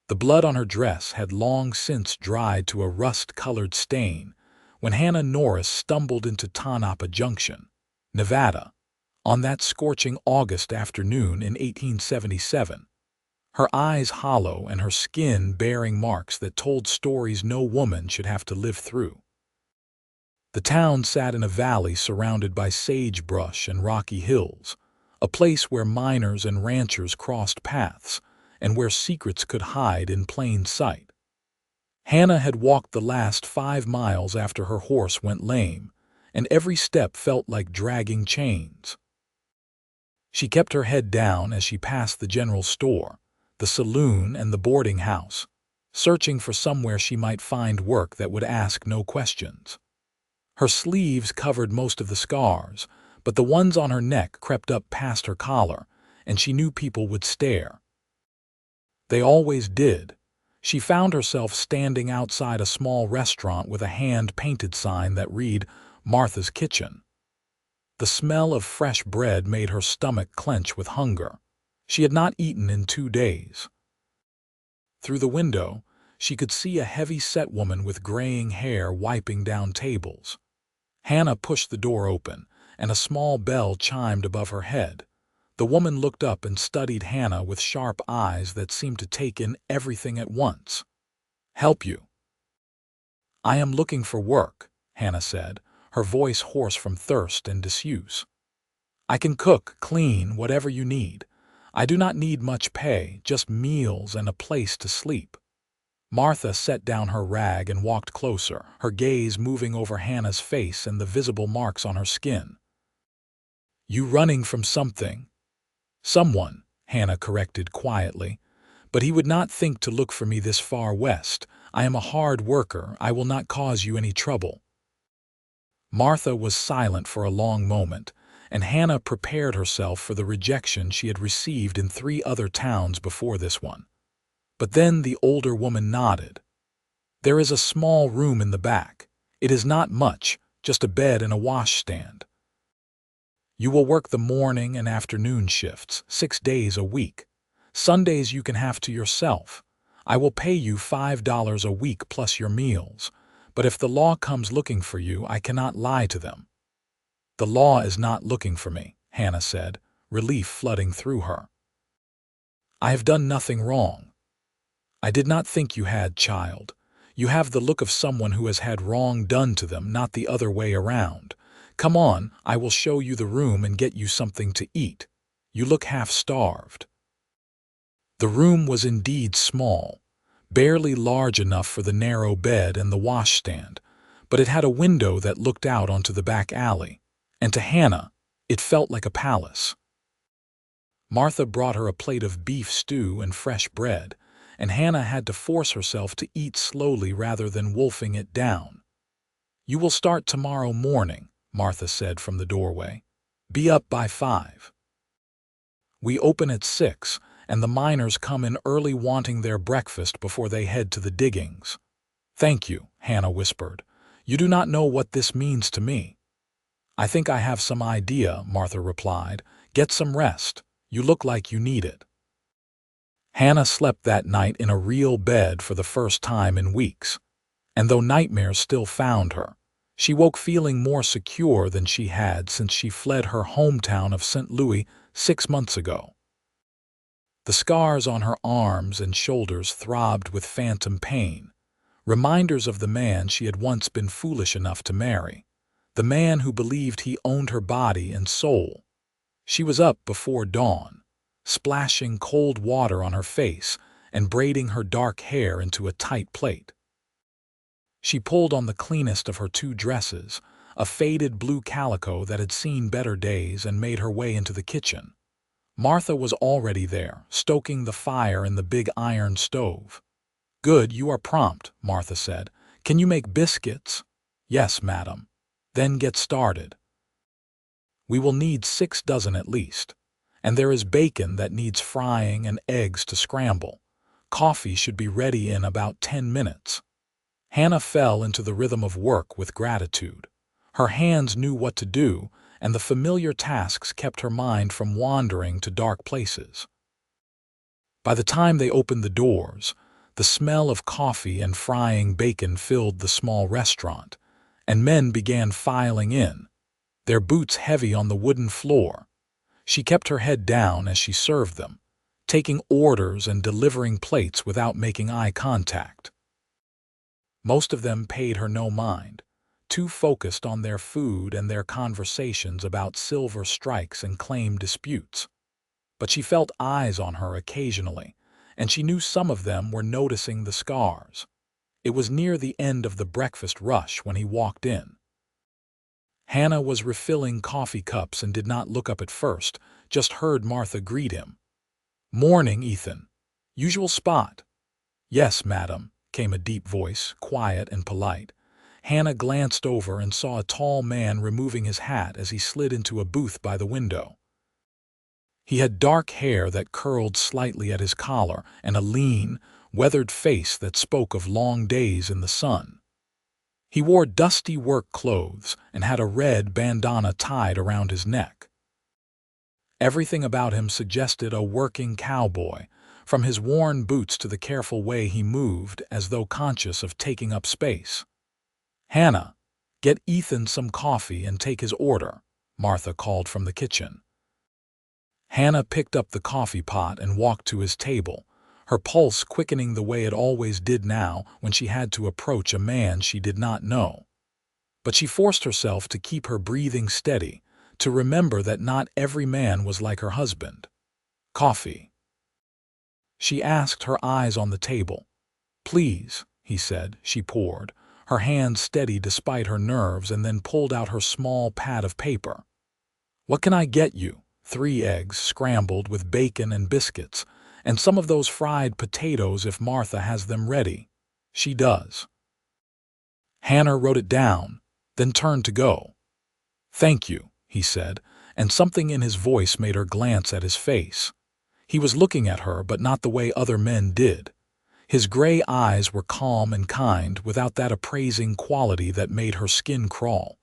The blood on her dress had long since dried to a rust-colored stain when Hannah Norris stumbled into Tonopah Junction, Nevada, on that scorching August afternoon in 1877, her eyes hollow and her skin bearing marks that told stories no woman should have to live through. The town sat in a valley surrounded by sagebrush and rocky hills, a place where miners and ranchers crossed paths and where secrets could hide in plain sight. Hannah had walked the last 5 miles after her horse went lame, and every step felt like dragging chains. She kept her head down as she passed the general store, the saloon, and the boarding house, searching for somewhere she might find work that would ask no questions. Her sleeves covered most of the scars, but the ones on her neck crept up past her collar, and she knew people would stare. They always did. She found herself standing outside a small restaurant with a hand-painted sign that read, "Martha's Kitchen." The smell of fresh bread made her stomach clench with hunger. She had not eaten in 2 days. Through the window, she could see a heavy-set woman with graying hair wiping down tables. Hannah pushed the door open, and a small bell chimed above her head. The woman looked up and studied Hannah with sharp eyes that seemed to take in everything at once. "Help you?" "I am looking for work," Hannah said, her voice hoarse from thirst and disuse. "I can cook, clean, whatever you need. I do not need much pay, just meals and a place to sleep." Martha set down her rag and walked closer, her gaze moving over Hannah's face and the visible marks on her skin. "You running from something?" "Someone," Hannah corrected quietly. "But he would not think to look for me this far west. I am a hard worker. I will not cause you any trouble." Martha was silent for a long moment, and Hannah prepared herself for the rejection she had received in 3 other towns before this one. But then the older woman nodded. "There is a small room in the back. It is not much, just a bed and a washstand. You will work the morning and afternoon shifts, 6 days a week. Sundays you can have to yourself. I will pay you $5 a week plus your meals. But if the law comes looking for you, I cannot lie to them." "The law is not looking for me," Hannah said, relief flooding through her. "I have done nothing wrong." "I did not think you had, child. You have the look of someone who has had wrong done to them, not the other way around. Come on, I will show you the room and get you something to eat. You look half-starved." The room was indeed small, barely large enough for the narrow bed and the washstand, but it had a window that looked out onto the back alley, and to Hannah, it felt like a palace. Martha brought her a plate of beef stew and fresh bread, and Hannah had to force herself to eat slowly rather than wolfing it down. "You will start tomorrow morning," Martha said from the doorway. "Be up by 5. We open at 6, and the miners come in early wanting their breakfast before they head to the diggings." "Thank you," Hannah whispered. "You do not know what this means to me." "I think I have some idea," Martha replied. "Get some rest. You look like you need it." Hannah slept that night in a real bed for the first time in weeks, and though nightmares still found her, she woke feeling more secure than she had since she fled her hometown of St. Louis 6 months ago. The scars on her arms and shoulders throbbed with phantom pain, reminders of the man she had once been foolish enough to marry, the man who believed he owned her body and soul. She was up before dawn, splashing cold water on her face and braiding her dark hair into a tight plait. She pulled on the cleanest of her 2 dresses, a faded blue calico that had seen better days, and made her way into the kitchen. Martha was already there, stoking the fire in the big iron stove. "Good, you are prompt," Martha said. "Can you make biscuits?" "Yes, madam." "Then get started. We will need 6 dozen at least. And there is bacon that needs frying and eggs to scramble. Coffee should be ready in about 10 minutes. Hannah fell into the rhythm of work with gratitude. Her hands knew what to do, and the familiar tasks kept her mind from wandering to dark places. By the time they opened the doors, The smell of coffee and frying bacon filled the small restaurant, and men began filing in, their boots heavy on the wooden floor. She kept her head down as she served them, taking orders and delivering plates without making eye contact. Most of them paid her no mind, too focused on their food and their conversations about silver strikes and claim disputes. But she felt eyes on her occasionally, and she knew some of them were noticing the scars. It was near the end of the breakfast rush when he walked in. Hannah was refilling coffee cups and did not look up at first, just heard Martha greet him. "Morning, Ethan. Usual spot?" "Yes, madam," came a deep voice, quiet and polite. Hannah glanced over and saw a tall man removing his hat as he slid into a booth by the window. He had dark hair that curled slightly at his collar and a lean, weathered face that spoke of long days in the sun. He wore dusty work clothes and had a red bandana tied around his neck. Everything about him suggested a working cowboy, from his worn boots to the careful way he moved as though conscious of taking up space. "Hannah, get Ethan some coffee and take his order," Martha called from the kitchen. Hannah picked up the coffee pot and walked to his table, her pulse quickening the way it always did now when she had to approach a man she did not know. But she forced herself to keep her breathing steady, to remember that not every man was like her husband. "Coffee?" She asked, her eyes on the table. "Please," he said. She poured, her hand steady despite her nerves, and then pulled out her small pad of paper. "What can I get you?" 3 eggs scrambled with bacon and biscuits, and some of those fried potatoes if Martha has them ready. She does. Hannah wrote it down, then turned to go. "Thank you," he said, and something in his voice made her glance at his face. He was looking at her, but not the way other men did. His gray eyes were calm and kind, without that appraising quality that made her skin crawl.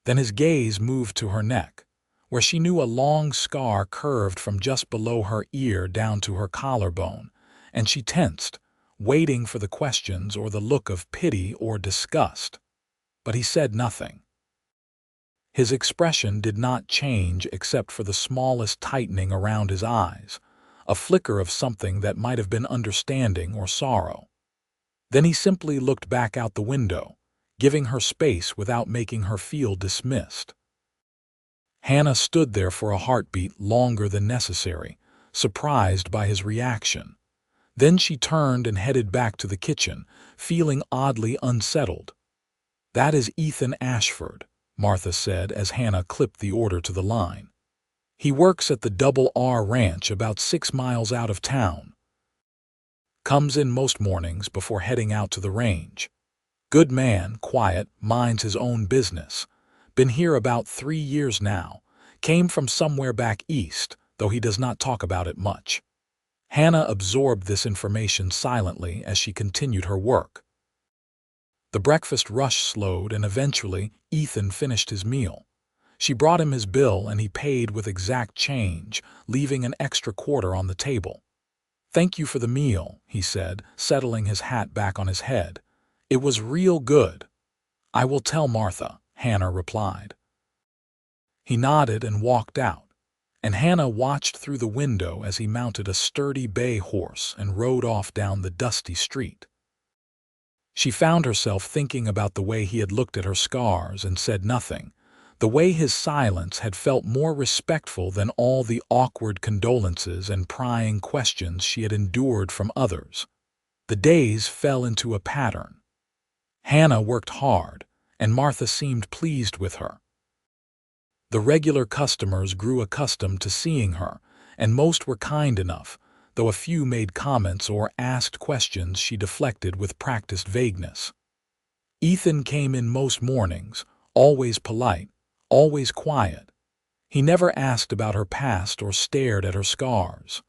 Then his gaze moved to her neck, where she knew a long scar curved from just below her ear down to her collarbone, and she tensed, waiting for the questions or the look of pity or disgust. But he said nothing. His expression did not change except for the smallest tightening around his eyes, a flicker of something that might have been understanding or sorrow. Then he simply looked back out the window, giving her space without making her feel dismissed. Hannah stood there for a heartbeat longer than necessary, surprised by his reaction. Then she turned and headed back to the kitchen, feeling oddly unsettled. "That is Ethan Ashford," Martha said as Hannah clipped the order to the line. "He works at the Double R Ranch about 6 miles out of town. Comes in most mornings before heading out to the range. Good man, quiet, minds his own business. Been here about 3 years now. Came from somewhere back east, though he does not talk about it much." Hannah absorbed this information silently as she continued her work. The breakfast rush slowed, and eventually Ethan finished his meal. She brought him his bill, and he paid with exact change, leaving an extra quarter on the table. "Thank you for the meal," he said, settling his hat back on his head. "It was real good." "I will tell Martha," Hannah replied. He nodded and walked out, and Hannah watched through the window as he mounted a sturdy bay horse and rode off down the dusty street. She found herself thinking about the way he had looked at her scars and said nothing, the way his silence had felt more respectful than all the awkward condolences and prying questions she had endured from others. The days fell into a pattern. Hannah worked hard, and Martha seemed pleased with her. The regular customers grew accustomed to seeing her, and most were kind enough, though a few made comments or asked questions she deflected with practiced vagueness. Ethan came in most mornings, always polite, always quiet. He never asked about her past or stared at her scars.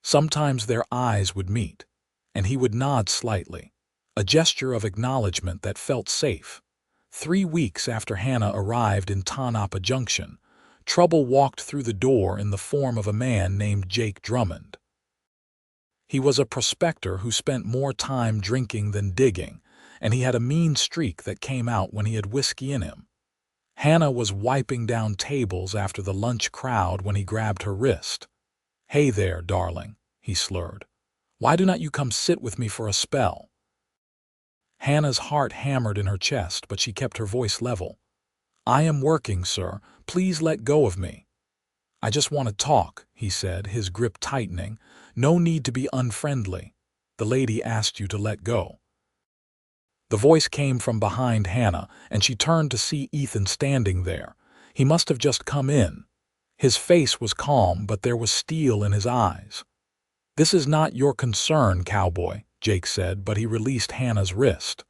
Sometimes their eyes would meet, and he would nod slightly, a gesture of acknowledgement that felt safe. 3 weeks after Hannah arrived in Tonopah Junction, trouble walked through the door in the form of a man named Jake Drummond. He was a prospector who spent more time drinking than digging, and he had a mean streak that came out when he had whiskey in him. Hannah was wiping down tables after the lunch crowd when he grabbed her wrist. "Hey there, darling," he slurred. "Why do not you come sit with me for a spell?" Hannah's heart hammered in her chest, but she kept her voice level. "I am working, sir. Please let go of me." "I just want to talk," he said, his grip tightening. "No need to be unfriendly. The lady asked you to let go." The voice came from behind Hannah, and she turned to see Ethan standing there. He must have just come in. His face was calm, but there was steel in his eyes. "This is not your concern, Cowboy," Jake said, but he released Hannah's wrist.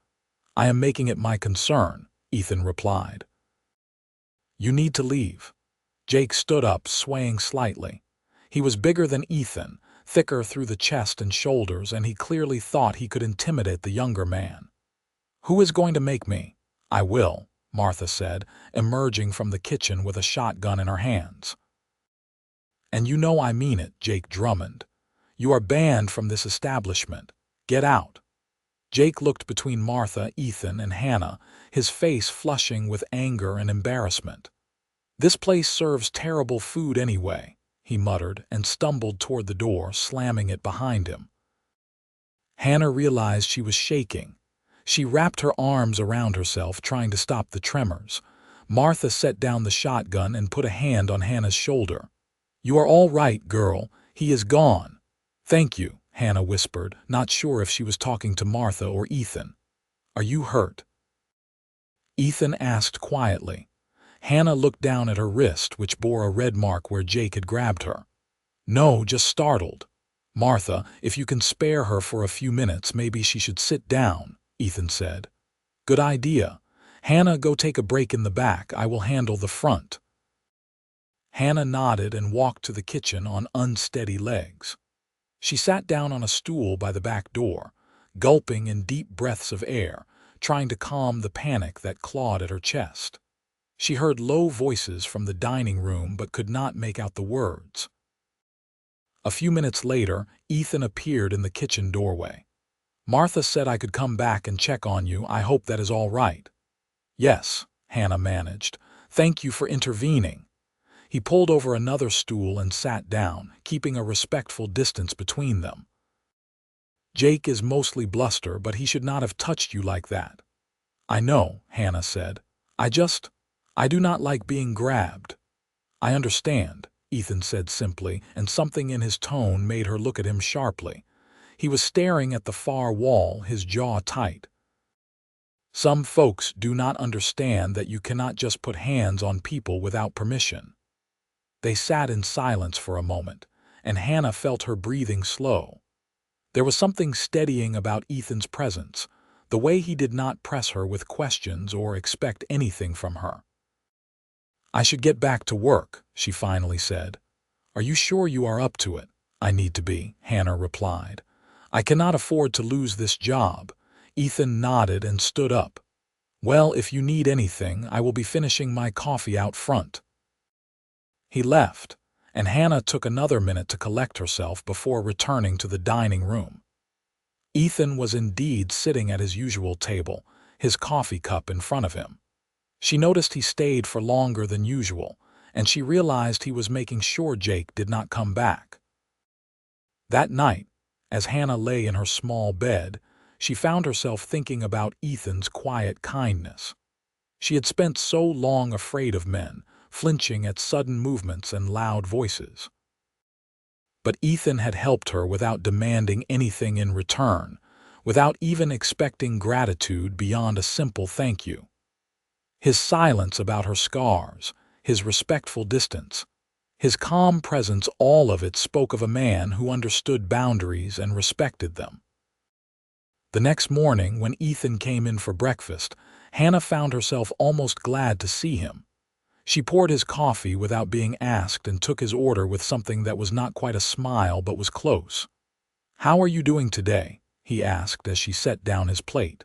"I am making it my concern," Ethan replied. "You need to leave." Jake stood up, swaying slightly. He was bigger than Ethan, thicker through the chest and shoulders, and he clearly thought he could intimidate the younger man. "Who is going to make me?" "I will," Martha said, emerging from the kitchen with a shotgun in her hands. "And you know I mean it," Jake Drummond. "You are banned from this establishment. Get out." Jake looked between Martha, Ethan, and Hannah, his face flushing with anger and embarrassment. "This place serves terrible food anyway," he muttered and stumbled toward the door, slamming it behind him. Hannah realized she was shaking. She wrapped her arms around herself, trying to stop the tremors. Martha set down the shotgun and put a hand on Hannah's shoulder. "You are all right, girl. He is gone." "Thank you," Hannah whispered, not sure if she was talking to Martha or Ethan. "Are you hurt?" Ethan asked quietly. Hannah looked down at her wrist, which bore a red mark where Jake had grabbed her. "No, just startled." "Martha, if you can spare her for a few minutes, maybe she should sit down," Ethan said. "Good idea. Hannah, go take a break in the back. I will handle the front." Hannah nodded and walked to the kitchen on unsteady legs. She sat down on a stool by the back door, gulping in deep breaths of air, trying to calm the panic that clawed at her chest. She heard low voices from the dining room but could not make out the words. A few minutes later, Ethan appeared in the kitchen doorway. "Martha said I could come back and check on you. I hope that is all right." "Yes," Hannah managed. "Thank you for intervening." He pulled over another stool and sat down, keeping a respectful distance between them. "Jake is mostly bluster, but he should not have touched you like that." "I know," Hannah said. I do not like being grabbed." "I understand," Ethan said simply, and something in his tone made her look at him sharply. He was staring at the far wall, his jaw tight. "Some folks do not understand that you cannot just put hands on people without permission." They sat in silence for a moment, and Hannah felt her breathing slow. There was something steadying about Ethan's presence, the way he did not press her with questions or expect anything from her. "I should get back to work," she finally said. "Are you sure you are up to it?" "I need to be," Hannah replied. "I cannot afford to lose this job." Ethan nodded and stood up. "Well, if you need anything, I will be finishing my coffee out front." He left, and Hannah took another minute to collect herself before returning to the dining room. Ethan was indeed sitting at his usual table, his coffee cup in front of him. She noticed he stayed for longer than usual, and she realized he was making sure Jake did not come back. That night, as Hannah lay in her small bed, she found herself thinking about Ethan's quiet kindness. She had spent so long afraid of men, flinching at sudden movements and loud voices. But Ethan had helped her without demanding anything in return, without even expecting gratitude beyond a simple thank you. His silence about her scars, his respectful distance, his calm presence, all of it spoke of a man who understood boundaries and respected them. The next morning, when Ethan came in for breakfast, Hannah found herself almost glad to see him. She poured his coffee without being asked and took his order with something that was not quite a smile but was close. "How are you doing today?" he asked as she set down his plate.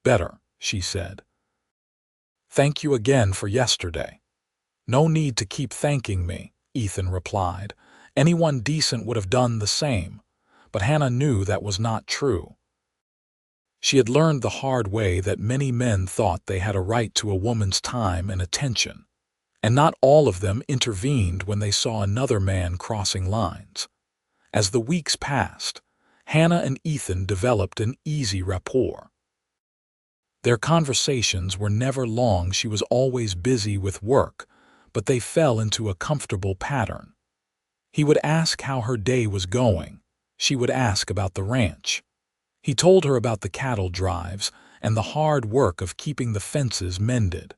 "Better," she said. "Thank you again for yesterday." "No need to keep thanking me," Ethan replied. "Anyone decent would have done the same. but Hannah knew that was not true. She had learned the hard way that many men thought they had a right to a woman's time and attention, and not all of them intervened when they saw another man crossing lines. As the weeks passed, Hannah and Ethan developed an easy rapport. Their conversations were never long. She was always busy with work, but they fell into a comfortable pattern. He would ask how her day was going. She would ask about the ranch. He told her about the cattle drives and the hard work of keeping the fences mended.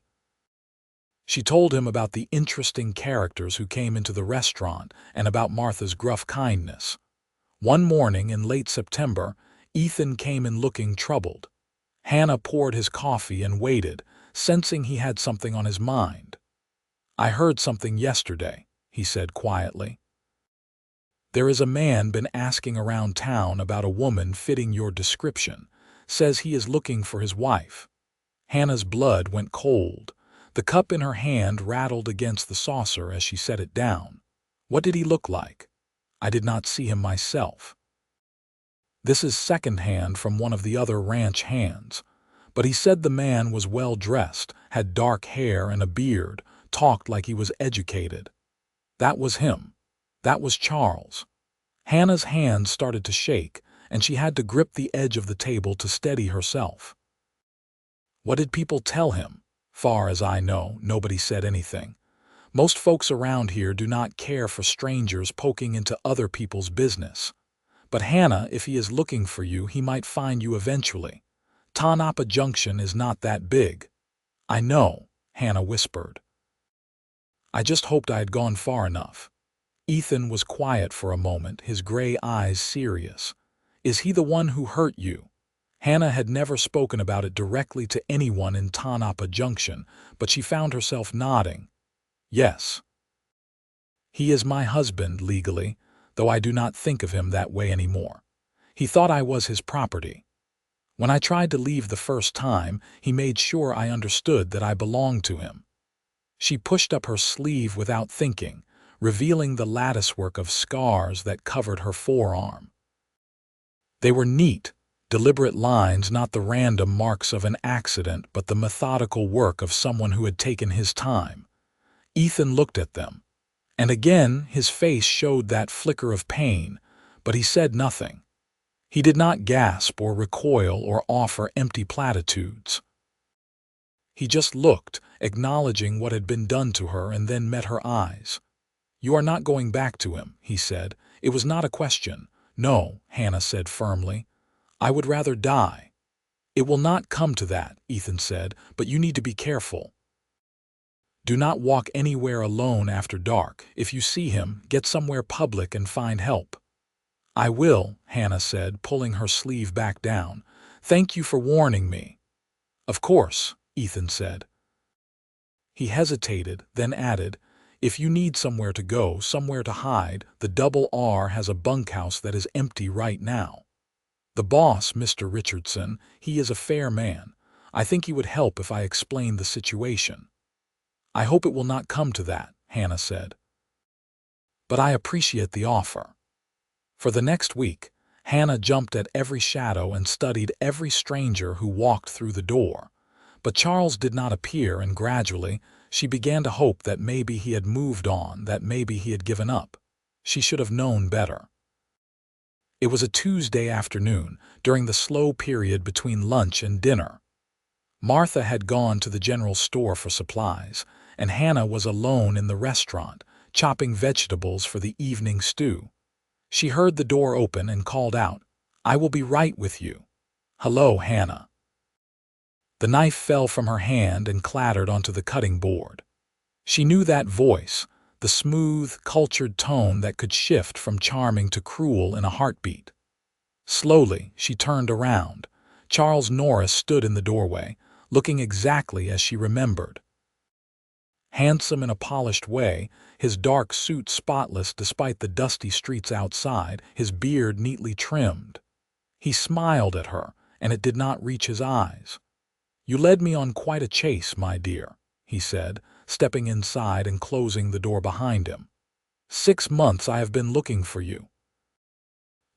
She told him about the interesting characters who came into the restaurant and about Martha's gruff kindness. One morning in late September, Ethan came in looking troubled. Hannah poured his coffee and waited, sensing he had something on his mind. "I heard something yesterday," he said quietly. "There is a man been asking around town about a woman fitting your description. Says he is looking for his wife." Hannah's blood went cold. The cup in her hand rattled against the saucer as she set it down. "What did he look like?" "I did not see him myself." This is secondhand from one of the other ranch hands. But he said the man was well dressed, had dark hair and a beard, talked like he was educated. That was him. That was Charles. Hannah's hands started to shake, and she had to grip the edge of the table to steady herself. "What did people tell him?" "Far as I know, nobody said anything. Most folks around here do not care for strangers poking into other people's business. But Hannah, if he is looking for you, he might find you eventually. Tonopah Junction is not that big." "I know," Hannah whispered. "I just hoped I had gone far enough." Ethan was quiet for a moment, his gray eyes serious. "Is he the one who hurt you?" Hannah had never spoken about it directly to anyone in Tonopah Junction, but she found herself nodding. "Yes. He is my husband legally, though I do not think of him that way anymore. He thought I was his property. When I tried to leave the first time, he made sure I understood that I belonged to him." She pushed up her sleeve without thinking, revealing the latticework of scars that covered her forearm. They were neat, deliberate lines, not the random marks of an accident, but the methodical work of someone who had taken his time. Ethan looked at them, and again his face showed that flicker of pain, but he said nothing. He did not gasp or recoil or offer empty platitudes. He just looked, acknowledging what had been done to her, and then met her eyes. "You are not going back to him," he said. It was not a question. "No," Hannah said firmly. "I would rather die." "It will not come to that," Ethan said, "but you need to be careful. Do not walk anywhere alone after dark. If you see him, get somewhere public and find help." "I will," Hannah said, pulling her sleeve back down. "Thank you for warning me." "Of course," Ethan said. He hesitated, then added, "If you need somewhere to go, somewhere to hide, the Double R has a bunkhouse that is empty right now. The boss, Mr. Richardson, he is a fair man. I think he would help if I explained the situation." "I hope it will not come to that," Hannah said. "But I appreciate the offer." For the next week, Hannah jumped at every shadow and studied every stranger who walked through the door. But Charles did not appear, and gradually, she began to hope that maybe he had moved on, that maybe he had given up. She should have known better. It was a Tuesday afternoon, during the slow period between lunch and dinner. Martha had gone to the general store for supplies, and Hannah was alone in the restaurant, chopping vegetables for the evening stew. She heard the door open and called out, "I will be right with you." "Hello, Hannah." The knife fell from her hand and clattered onto the cutting board. She knew that voice, the smooth, cultured tone that could shift from charming to cruel in a heartbeat. Slowly, she turned around. Charles Norris stood in the doorway, looking exactly as she remembered. Handsome in a polished way, his dark suit spotless despite the dusty streets outside, his beard neatly trimmed. He smiled at her, and it did not reach his eyes. "You led me on quite a chase, my dear," he said, stepping inside and closing the door behind him. 6 months I have been looking for you."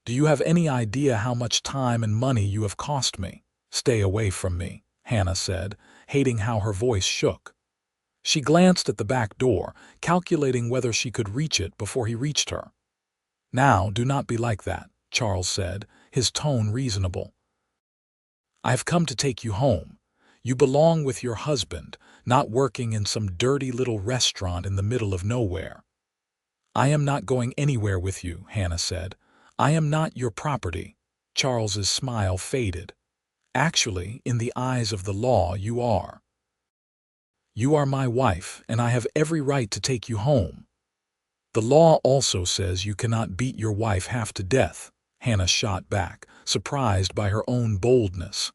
Do you have any idea how much time and money you have cost me? Stay away from me, Hannah said, hating how her voice shook. She glanced at the back door, calculating whether she could reach it before he reached her. Now, do not be like that, Charles said, his tone reasonable. I have come to take you home. You belong with your husband, not working in some dirty little restaurant in the middle of nowhere. I am not going anywhere with you, Hannah said. I am not your property. Charles's smile faded. Actually, in the eyes of the law, you are. You are my wife, and I have every right to take you home. The law also says you cannot beat your wife half to death, Hannah shot back, surprised by her own boldness.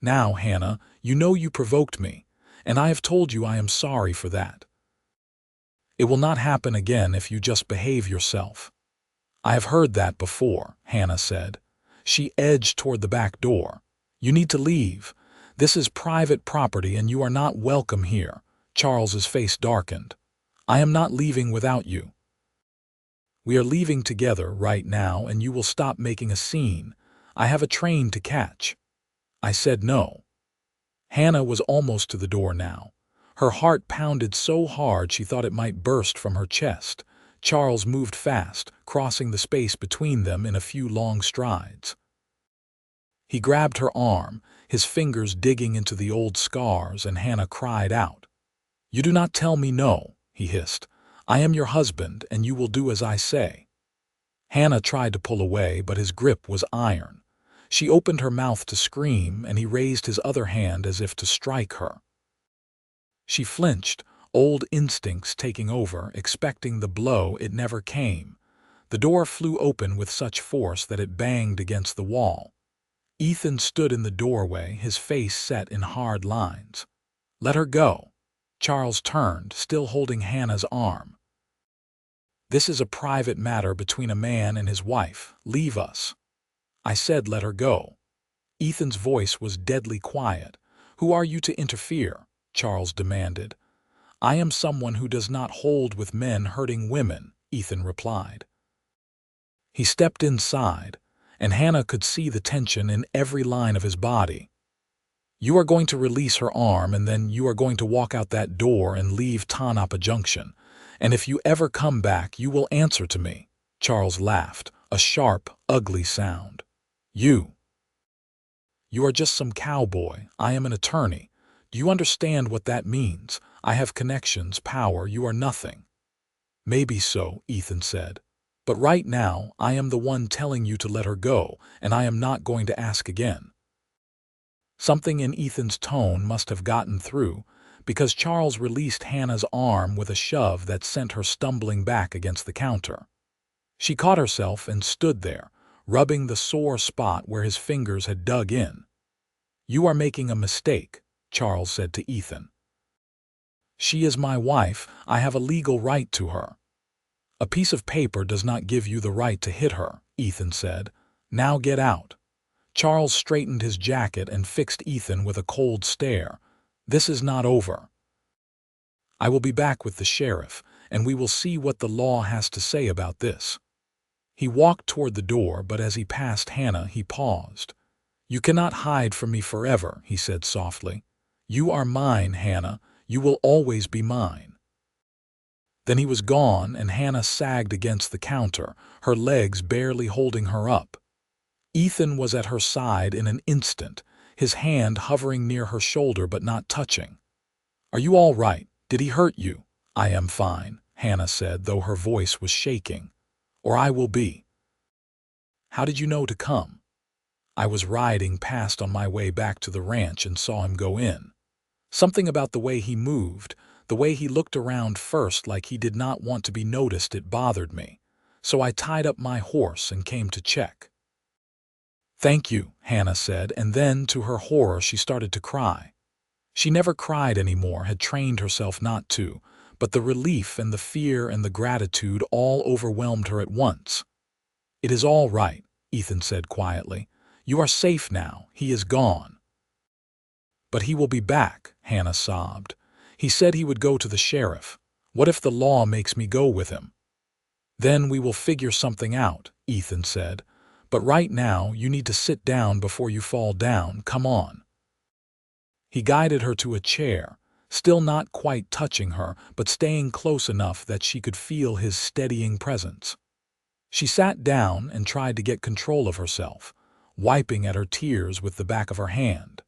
Now, Hannah, you know you provoked me, and I have told you I am sorry for that. It will not happen again if you just behave yourself. I have heard that before, Hannah said. She edged toward the back door. You need to leave. This is private property and you are not welcome here. Charles's face darkened. I am not leaving without you. We are leaving together right now and you will stop making a scene. I have a train to catch. I said no. Hannah was almost to the door now. Her heart pounded so hard she thought it might burst from her chest. Charles moved fast, crossing the space between them in a few long strides. He grabbed her arm, his fingers digging into the old scars, and Hannah cried out. You do not tell me no, he hissed. I am your husband, and you will do as I say. Hannah tried to pull away, but his grip was iron. She opened her mouth to scream, and he raised his other hand as if to strike her. She flinched, old instincts taking over, expecting the blow. It never came. The door flew open with such force that it banged against the wall. Ethan stood in the doorway, his face set in hard lines. Let her go. Charles turned, still holding Hannah's arm. This is a private matter between a man and his wife. Leave us. I said let her go. Ethan's voice was deadly quiet. Who are you to interfere? Charles demanded. I am someone who does not hold with men hurting women, Ethan replied. He stepped inside, and Hannah could see the tension in every line of his body. You are going to release her arm, and then you are going to walk out that door and leave Tonopah Junction. And if you ever come back, you will answer to me. Charles laughed, a sharp, ugly sound. You are just some cowboy. I am an attorney. Do you understand what that means? I have connections, power. You are nothing. Maybe so, Ethan said. But right now, I am the one telling you to let her go, and I am not going to ask again. Something in Ethan's tone must have gotten through, because Charles released Hannah's arm with a shove that sent her stumbling back against the counter. She caught herself and stood there, rubbing the sore spot where his fingers had dug in. You are making a mistake, Charles said to Ethan. She is my wife. I have a legal right to her. A piece of paper does not give you the right to hit her, Ethan said. Now get out. Charles straightened his jacket and fixed Ethan with a cold stare. This is not over. I will be back with the sheriff, and we will see what the law has to say about this. He walked toward the door, but as he passed Hannah, he paused. You cannot hide from me forever, he said softly. You are mine, Hannah. You will always be mine. Then he was gone, and Hannah sagged against the counter, her legs barely holding her up. Ethan was at her side in an instant, his hand hovering near her shoulder but not touching. Are you all right? Did he hurt you? I am fine, Hannah said, though her voice was shaking. Or I will be. How did you know to come? I was riding past on my way back to the ranch and saw him go in. Something about the way he moved, the way he looked around first like he did not want to be noticed, it bothered me. So I tied up my horse and came to check. Thank you, Hannah said, and then, to her horror, she started to cry. She never cried anymore, had trained herself not to, but the relief and the fear and the gratitude all overwhelmed her at once. It is all right, Ethan said quietly. You are safe now. He is gone. But he will be back, Hannah sobbed. He said he would go to the sheriff. What if the law makes me go with him? Then we will figure something out, Ethan said. But right now, you need to sit down before you fall down. Come on." He guided her to a chair, still not quite touching her, but staying close enough that she could feel his steadying presence. She sat down and tried to get control of herself, wiping at her tears with the back of her hand.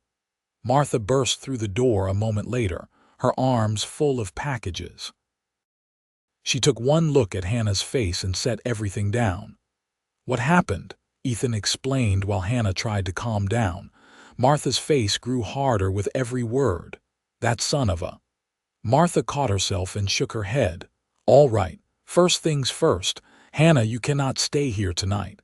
Martha burst through the door a moment later, her arms full of packages. She took one look at Hannah's face and set everything down. "What happened?" Ethan explained while Hannah tried to calm down. Martha's face grew harder with every word. "That son of a—" Martha caught herself and shook her head. "All right, first things first. Hannah, you cannot stay here tonight.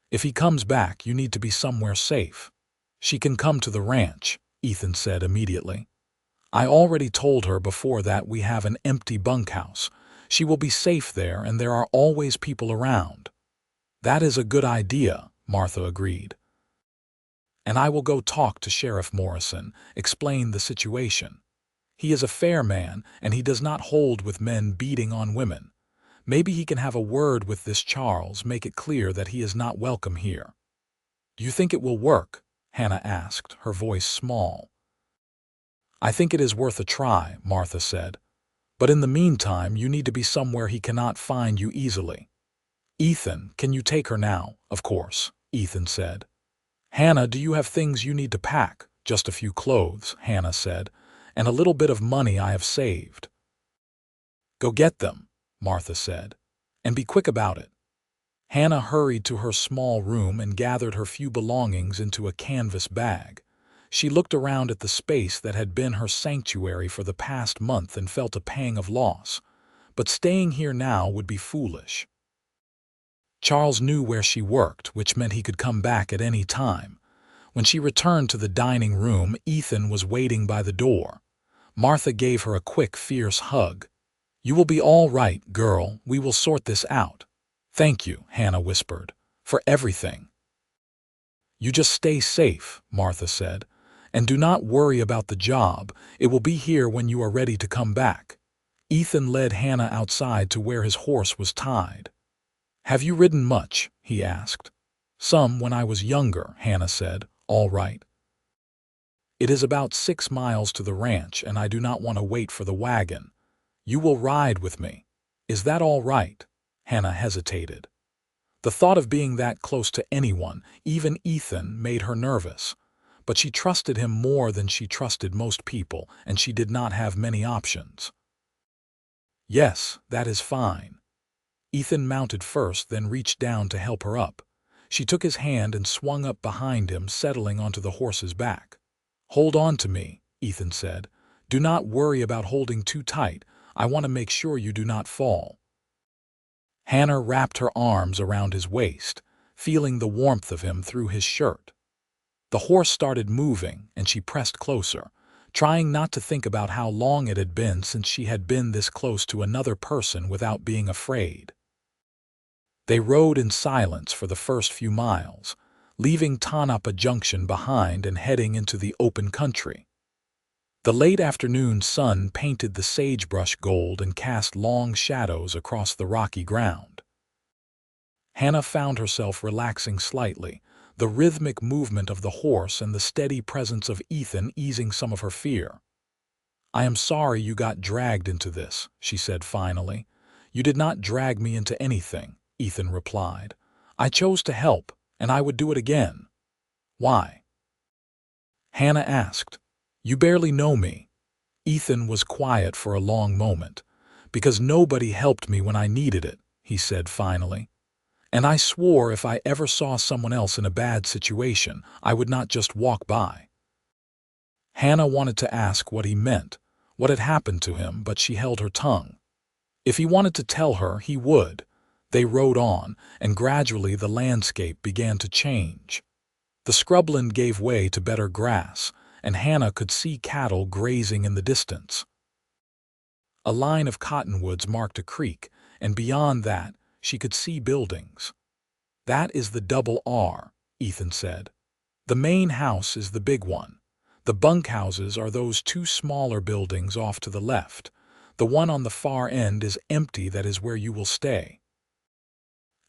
If he comes back, you need to be somewhere safe." "She can come to the ranch," Ethan said immediately. "I already told her before that we have an empty bunkhouse. She will be safe there, and there are always people around." "That is a good idea," Martha agreed. "And I will go talk to Sheriff Morrison, explain the situation. He is a fair man, and he does not hold with men beating on women. Maybe he can have a word with this Charles, make it clear that he is not welcome here." "Do you think it will work?" Hannah asked, her voice small. "I think it is worth a try," Martha said. "But in the meantime, you need to be somewhere he cannot find you easily." "Ethan, can you take her now?" "Of course," Ethan said. "Hannah, do you have things you need to pack?" "Just a few clothes," Hannah said, "and a little bit of money I have saved." "Go get them," Martha said, "and be quick about it." Hannah hurried to her small room and gathered her few belongings into a canvas bag. She looked around at the space that had been her sanctuary for the past month and felt a pang of loss. But staying here now would be foolish. Charles knew where she worked, which meant he could come back at any time. When she returned to the dining room, Ethan was waiting by the door. Martha gave her a quick, fierce hug. "You will be all right, girl. We will sort this out." "Thank you," Hannah whispered, "for everything." "You just stay safe," Martha said, "and do not worry about the job. It will be here when you are ready to come back." Ethan led Hannah outside to where his horse was tied. "Have you ridden much?" he asked. "Some when I was younger," Hannah said. "All right. It is about 6 miles to the ranch, and I do not want to wait for the wagon. You will ride with me. Is that all right?" Hannah hesitated. The thought of being that close to anyone, even Ethan, made her nervous. But she trusted him more than she trusted most people, and she did not have many options. "Yes, that is fine." Ethan mounted first, then reached down to help her up. She took his hand and swung up behind him, settling onto the horse's back. "Hold on to me," Ethan said. "Do not worry about holding too tight. I want to make sure you do not fall." Hannah wrapped her arms around his waist, feeling the warmth of him through his shirt. The horse started moving, and she pressed closer, trying not to think about how long it had been since she had been this close to another person without being afraid. They rode in silence for the first few miles, leaving Tonopah Junction behind and heading into the open country. The late afternoon sun painted the sagebrush gold and cast long shadows across the rocky ground. Hannah found herself relaxing slightly, the rhythmic movement of the horse and the steady presence of Ethan easing some of her fear. "I am sorry you got dragged into this," she said finally. "You did not drag me into anything," Ethan replied. "I chose to help, and I would do it again." "Why?" Hannah asked. "You barely know me." Ethan was quiet for a long moment. "Because nobody helped me when I needed it," he said finally. "And I swore if I ever saw someone else in a bad situation, I would not just walk by." Hannah wanted to ask what he meant, what had happened to him, but she held her tongue. If he wanted to tell her, he would. They rode on, and gradually the landscape began to change. The scrubland gave way to better grass, and Hannah could see cattle grazing in the distance. A line of cottonwoods marked a creek, and beyond that, she could see buildings. "That is the Double R," Ethan said. "The main house is the big one. The bunkhouses are those 2 smaller buildings off to the left. The one on the far end is empty. That is where you will stay."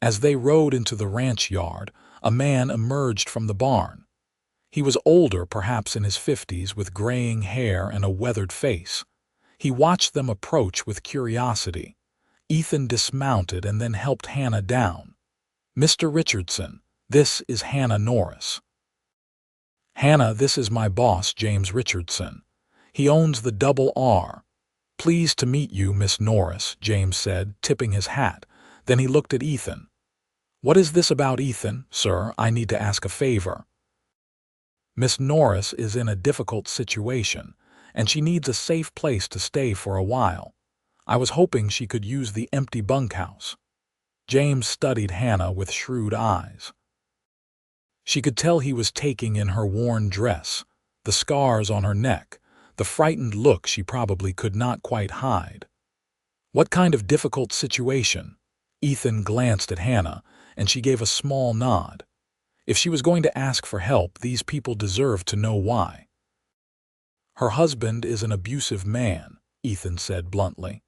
As they rode into the ranch yard, a man emerged from the barn. He was older, perhaps in his 50s, with graying hair and a weathered face. He watched them approach with curiosity. Ethan dismounted and then helped Hannah down. "Mr. Richardson, this is Hannah Norris." "Hannah, this is my boss, James Richardson. He owns the Double R." "Pleased to meet you, Miss Norris," James said, tipping his hat. Then he looked at Ethan. "What is this about, Ethan?" "Sir, I need to ask a favor. Miss Norris is in a difficult situation, and she needs a safe place to stay for a while. I was hoping she could use the empty bunkhouse." James studied Hannah with shrewd eyes. She could tell he was taking in her worn dress, the scars on her neck, the frightened look she probably could not quite hide. "What kind of difficult situation?" Ethan glanced at Hannah, and she gave a small nod. If she was going to ask for help, these people deserved to know why. "Her husband is an abusive man," Ethan said bluntly.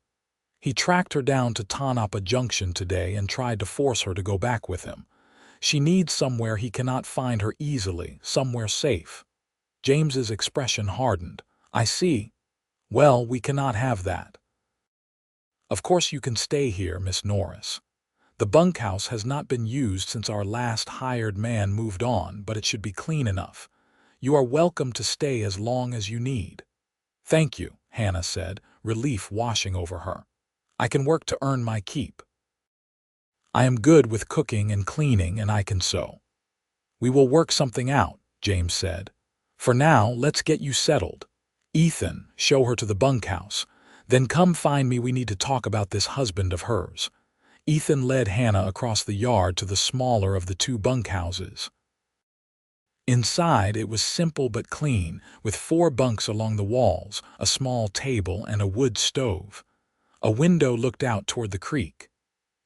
"He tracked her down to Tonopah Junction today and tried to force her to go back with him. She needs somewhere he cannot find her easily, somewhere safe." James's expression hardened. "I see. Well, we cannot have that." "Of course you can stay here, Miss Norris. The bunkhouse has not been used since our last hired man moved on, but it should be clean enough. You are welcome to stay as long as you need." "Thank you," Hannah said, relief washing over her. "I can work to earn my keep. I am good with cooking and cleaning, and I can sew." "We will work something out," James said. "For now, let's get you settled. Ethan, show her to the bunkhouse. Then come find me, we need to talk about this husband of hers." Ethan led Hannah across the yard to the smaller of the two bunkhouses. Inside, it was simple but clean, with 4 bunks along the walls, a small table, and a wood stove. A window looked out toward the creek.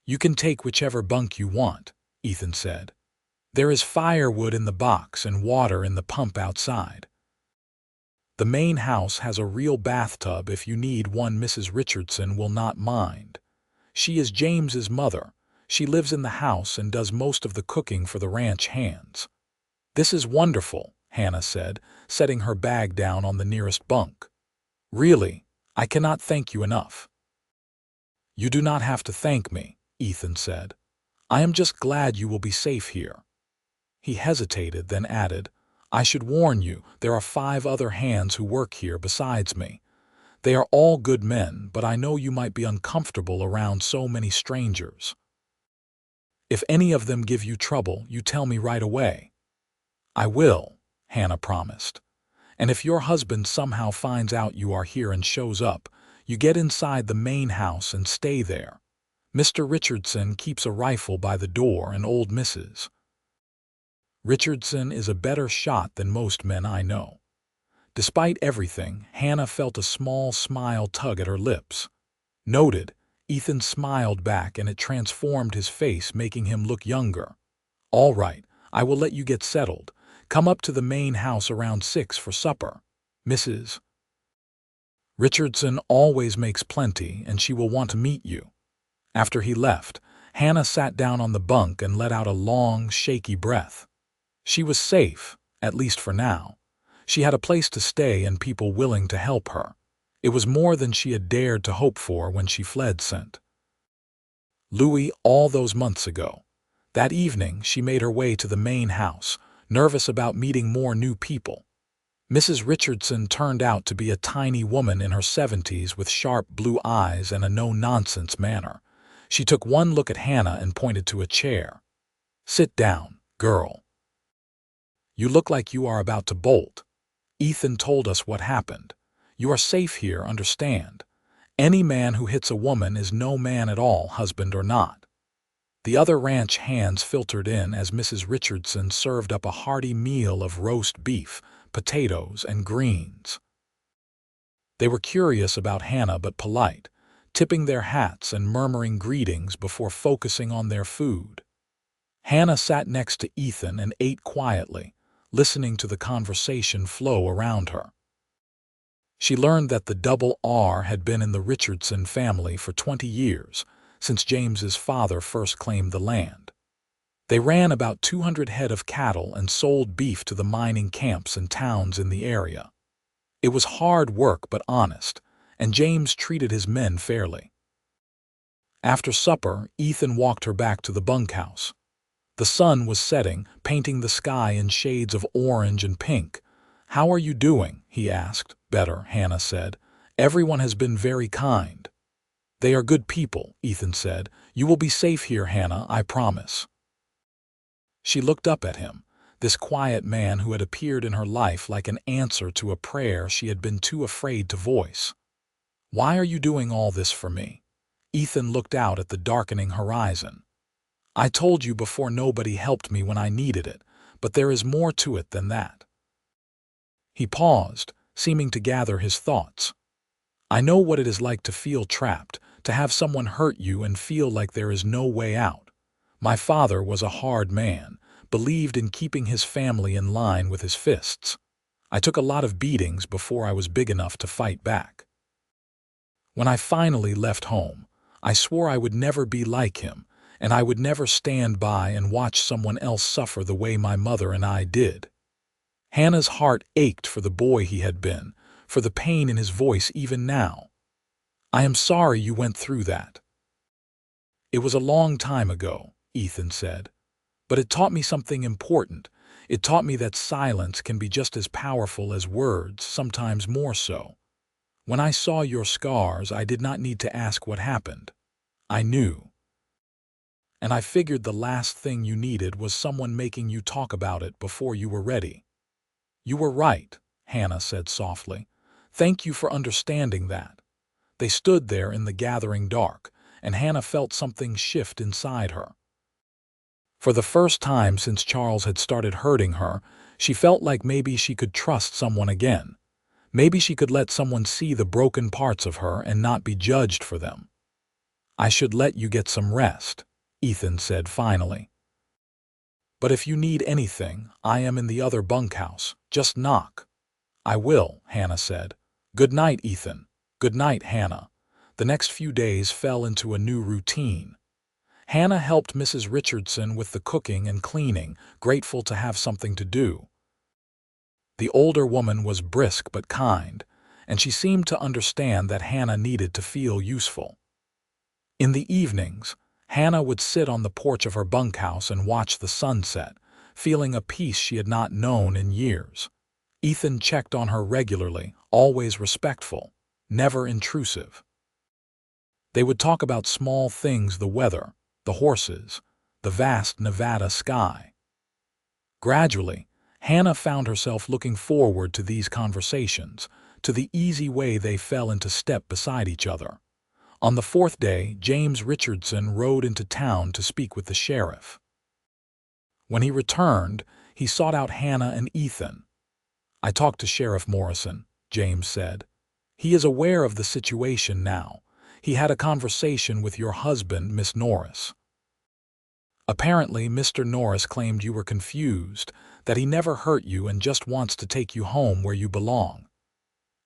"You can take whichever bunk you want," Ethan said. "There is firewood in the box and water in the pump outside. The main house has a real bathtub if you need one. Mrs. Richardson will not mind. She is James's mother. She lives in the house and does most of the cooking for the ranch hands." "This is wonderful," Hannah said, setting her bag down on the nearest bunk. "Really, I cannot thank you enough." "You do not have to thank me," Ethan said. "I am just glad you will be safe here." He hesitated, then added, "I should warn you, there are 5 other hands who work here besides me. They are all good men, but I know you might be uncomfortable around so many strangers. If any of them give you trouble, you tell me right away." "I will," Hannah promised. "And if your husband somehow finds out you are here and shows up, you get inside the main house and stay there. Mr. Richardson keeps a rifle by the door, and old Mrs. Richardson is a better shot than most men I know." Despite everything, Hannah felt a small smile tug at her lips. "Noted," Ethan smiled back, and it transformed his face, making him look younger. "All right, I will let you get settled. Come up to the main house around 6 for supper. Mrs. Richardson always makes plenty, and she will want to meet you." After he left, Hannah sat down on the bunk and let out a long, shaky breath. She was safe, at least for now. She had a place to stay and people willing to help her. It was more than she had dared to hope for when she fled St. Louis all those months ago. That evening, she made her way to the main house, nervous about meeting more new people. Mrs. Richardson turned out to be a tiny woman in her 70s with sharp blue eyes and a no-nonsense manner. She took one look at Hannah and pointed to a chair. "Sit down, girl. You look like you are about to bolt. Ethan told us what happened. You are safe here, understand? Any man who hits a woman is no man at all, husband or not." The other ranch hands filtered in as Mrs. Richardson served up a hearty meal of roast beef, potatoes, and greens. They were curious about Hannah but polite, tipping their hats and murmuring greetings before focusing on their food. Hannah sat next to Ethan and ate quietly, listening to the conversation flow around her. She learned that the Double R had been in the Richardson family for 20 years, since James's father first claimed the land. They ran about 200 head of cattle and sold beef to the mining camps and towns in the area. It was hard work but honest, and James treated his men fairly. After supper, Ethan walked her back to the bunkhouse. The sun was setting, painting the sky in shades of orange and pink. "How are you doing?" he asked. "Better," Hannah said. "Everyone has been very kind." "They are good people," Ethan said. "You will be safe here, Hannah, I promise." She looked up at him, this quiet man who had appeared in her life like an answer to a prayer she had been too afraid to voice. "Why are you doing all this for me?" Ethan looked out at the darkening horizon. "I told you before, nobody helped me when I needed it, but there is more to it than that." He paused, seeming to gather his thoughts. "I know what it is like to feel trapped, to have someone hurt you and feel like there is no way out. My father was a hard man, believed in keeping his family in line with his fists. I took a lot of beatings before I was big enough to fight back. When I finally left home, I swore I would never be like him, and I would never stand by and watch someone else suffer the way my mother and I did." Hannah's heart ached for the boy he had been, for the pain in his voice even now. "I am sorry you went through that." "It was a long time ago," Ethan said. "But it taught me something important. It taught me that silence can be just as powerful as words, sometimes more so. When I saw your scars, I did not need to ask what happened. I knew. And I figured the last thing you needed was someone making you talk about it before you were ready." "You were right," Hannah said softly. "Thank you for understanding that." They stood there in the gathering dark, and Hannah felt something shift inside her. For the first time since Charles had started hurting her, she felt like maybe she could trust someone again. Maybe she could let someone see the broken parts of her and not be judged for them. "I should let you get some rest," Ethan said finally. "But if you need anything, I am in the other bunkhouse. Just knock." "I will," Hannah said. "Good night, Ethan." "Good night, Hannah." The next few days fell into a new routine. Hannah helped Mrs. Richardson with the cooking and cleaning, grateful to have something to do. The older woman was brisk but kind, and she seemed to understand that Hannah needed to feel useful. In the evenings, Hannah would sit on the porch of her bunkhouse and watch the sunset, feeling a peace she had not known in years. Ethan checked on her regularly, always respectful, never intrusive. They would talk about small things: the weather, the horses, the vast Nevada sky. Gradually, Hannah found herself looking forward to these conversations, to the easy way they fell into step beside each other. On the fourth day, James Richardson rode into town to speak with the sheriff. When he returned, he sought out Hannah and Ethan. "I talked to Sheriff Morrison," James said. "He is aware of the situation now. He had a conversation with your husband, Miss Norris. Apparently, Mr. Norris claimed you were confused, that he never hurt you and just wants to take you home where you belong."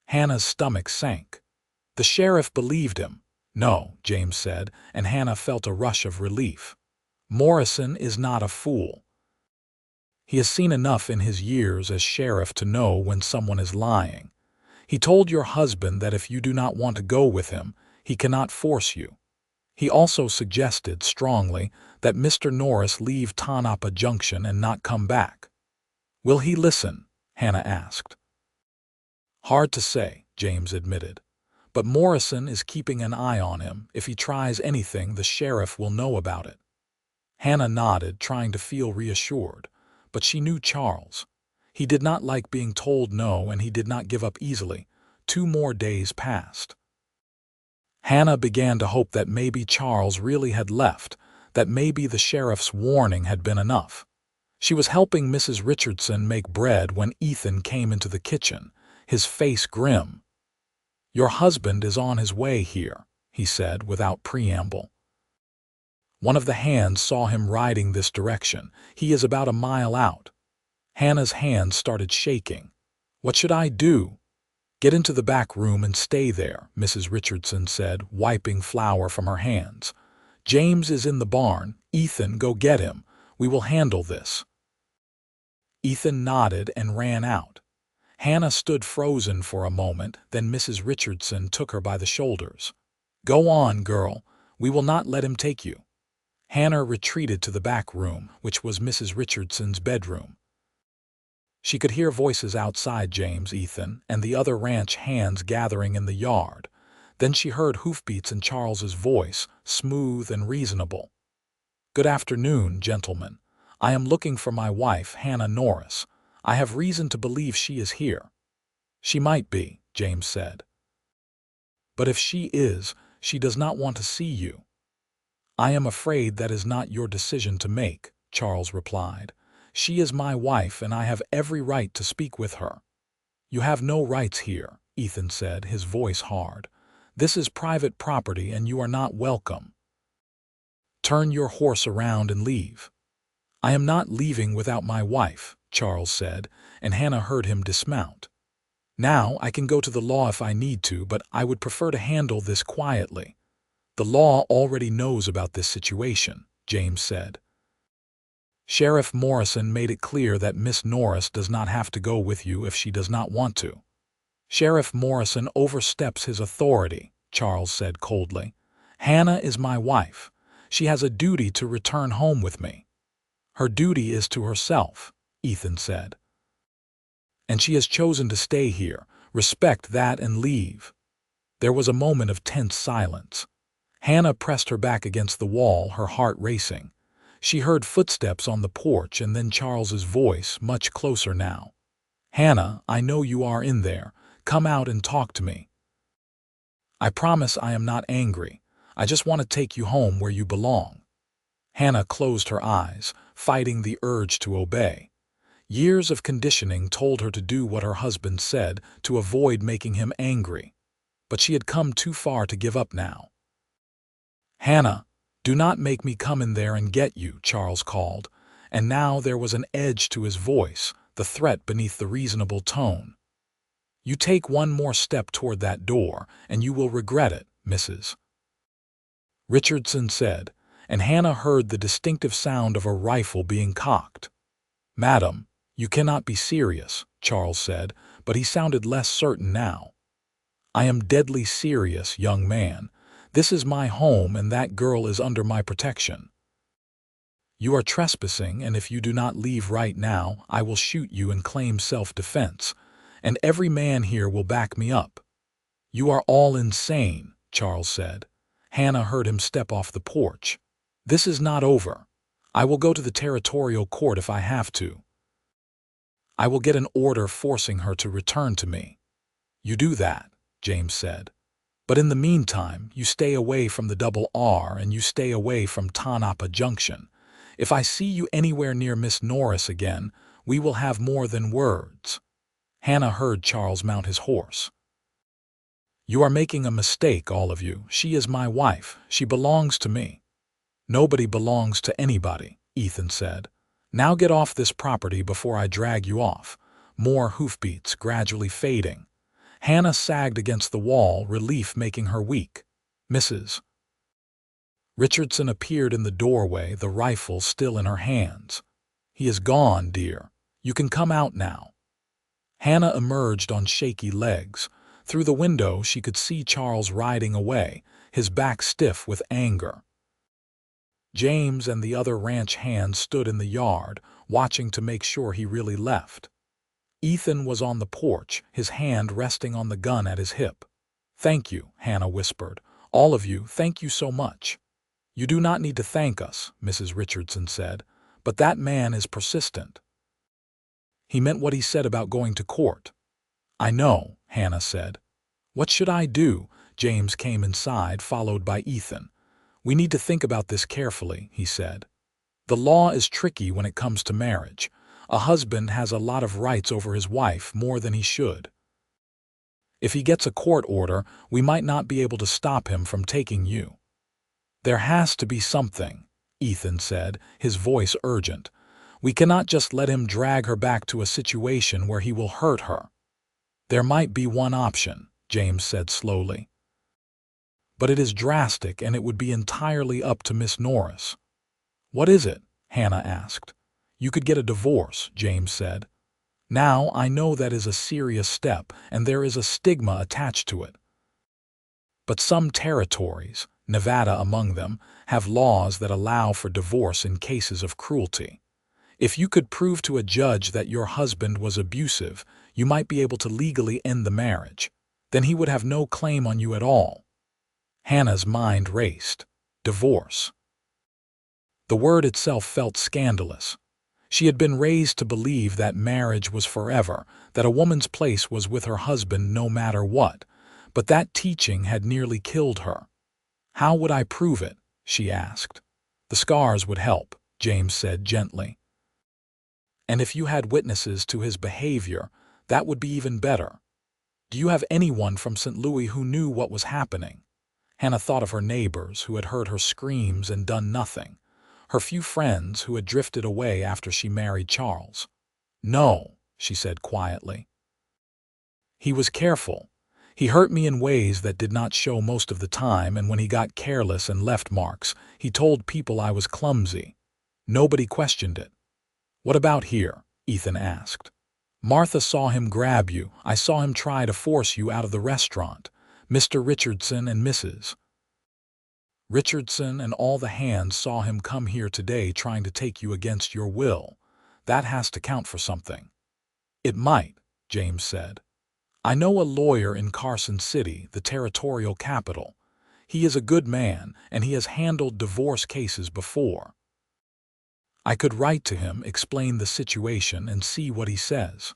Hannah's stomach sank. The sheriff believed him. "No," James said, and Hannah felt a rush of relief. "Morrison is not a fool. He has seen enough in his years as sheriff to know when someone is lying. He told your husband that if you do not want to go with him, he cannot force you. He also suggested strongly that Mr. Norris leave Tonopah Junction and not come back. Will he listen?" Hannah asked. "Hard to say," James admitted. "But Morrison is keeping an eye on him. If he tries anything, the sheriff will know about it." Hannah nodded, trying to feel reassured. But she knew Charles. He did not like being told no, and he did not give up easily. 2 more days passed. Hannah began to hope that maybe Charles really had left, that maybe the sheriff's warning had been enough. She was helping Mrs. Richardson make bread when Ethan came into the kitchen, his face grim. "Your husband is on his way here," he said without preamble. "One of the hands saw him riding this direction. He is about a mile out." Hannah's hands started shaking. "What should I do?" "Get into the back room and stay there," Mrs. Richardson said, wiping flour from her hands. James is in the barn. Ethan, go get him. We will handle this. Ethan nodded and ran out. Hannah stood frozen for a moment, then Mrs. Richardson took her by the shoulders. Go on, girl. We will not let him take you. Hannah retreated to the back room, which was Mrs. Richardson's bedroom. She could hear voices outside James, Ethan, and the other ranch hands gathering in the yard. Then she heard hoofbeats and Charles's voice, smooth and reasonable. Good afternoon, gentlemen. I am looking for my wife, Hannah Norris. I have reason to believe she is here. She might be, James said. But if she is, she does not want to see you. I am afraid that is not your decision to make, Charles replied. She is my wife and I have every right to speak with her. You have no rights here, Ethan said, his voice hard. This is private property and you are not welcome. Turn your horse around and leave. I am not leaving without my wife, Charles said, and Hannah heard him dismount. Now I can go to the law if I need to, but I would prefer to handle this quietly. The law already knows about this situation, James said. Sheriff Morrison made it clear that Miss Norris does not have to go with you if she does not want to. Sheriff Morrison oversteps his authority, Charles said coldly. Hannah is my wife. She has a duty to return home with me. Her duty is to herself, Ethan said. And she has chosen to stay here. Respect that and leave. There was a moment of tense silence. Hannah pressed her back against the wall, her heart racing. She heard footsteps on the porch and then Charles's voice, much closer now. Hannah, I know you are in there. Come out and talk to me. I promise I am not angry. I just want to take you home where you belong. Hannah closed her eyes, fighting the urge to obey. Years of conditioning told her to do what her husband said to avoid making him angry. But she had come too far to give up now. Hannah, do not make me come in there and get you, Charles called, and now there was an edge to his voice, the threat beneath the reasonable tone. You take one more step toward that door, and you will regret it, Mrs. Richardson said, and Hannah heard the distinctive sound of a rifle being cocked. Madam, you cannot be serious, Charles said, but he sounded less certain now. I am deadly serious, young man. This is my home and that girl is under my protection. You are trespassing, and if you do not leave right now, I will shoot you and claim self-defense, and every man here will back me up. You are all insane, Charles said. Hannah heard him step off the porch. This is not over. I will go to the territorial court if I have to. I will get an order forcing her to return to me. You do that, James said. But in the meantime, you stay away from the Double R and you stay away from Tonopah Junction. If I see you anywhere near Miss Norris again, we will have more than words. Hannah heard Charles mount his horse. You are making a mistake, all of you. She is my wife. She belongs to me. Nobody belongs to anybody, Ethan said. Now get off this property before I drag you off. More hoofbeats gradually fading. Hannah sagged against the wall, relief making her weak. Mrs. Richardson appeared in the doorway, the rifle still in her hands. He is gone, dear. You can come out now. Hannah emerged on shaky legs. Through the window she could see Charles riding away, his back stiff with anger. James and the other ranch hands stood in the yard, watching to make sure he really left. Ethan was on the porch, his hand resting on the gun at his hip. Thank you, Hannah whispered. All of you, thank you so much. You do not need to thank us, Mrs. Richardson said, but that man is persistent. He meant what he said about going to court. I know, Hannah said. What should I do? James came inside, followed by Ethan. We need to think about this carefully, he said. The law is tricky when it comes to marriage. A husband has a lot of rights over his wife, more than he should. If he gets a court order, we might not be able to stop him from taking you. There has to be something, Ethan said, his voice urgent. We cannot just let him drag her back to a situation where he will hurt her. There might be one option, James said slowly. but it is drastic and it would be entirely up to Miss Norris." "What is it?" Hannah asked. "You could get a divorce," James said. "Now, I know that is a serious step, and there is a stigma attached to it. But some territories, Nevada among them, have laws that allow for divorce in cases of cruelty. If you could prove to a judge that your husband was abusive, you might be able to legally end the marriage. Then he would have no claim on you at all." Hannah's mind raced. Divorce. The word itself felt scandalous. She had been raised to believe that marriage was forever, that a woman's place was with her husband no matter what, but that teaching had nearly killed her. "How would I prove it?" she asked. "The scars would help," James said gently. "And if you had witnesses to his behavior, that would be even better. Do you have anyone from St. Louis who knew what was happening?" Hannah thought of her neighbors who had heard her screams and done nothing, her few friends who had drifted away after she married Charles. "No," she said quietly. "He was careful. He hurt me in ways that did not show most of the time, and when he got careless and left marks, he told people I was clumsy. Nobody questioned it." "What about here?" Ethan asked. "Martha saw him grab you. I saw him try to force you out of the restaurant. Mr. Richardson and Mrs. Richardson and all the hands saw him come here today trying to take you against your will. That has to count for something." "It might," James said. "I know a lawyer in Carson City, the territorial capital. He is a good man, and he has handled divorce cases before. I could write to him, explain the situation, and see what he says."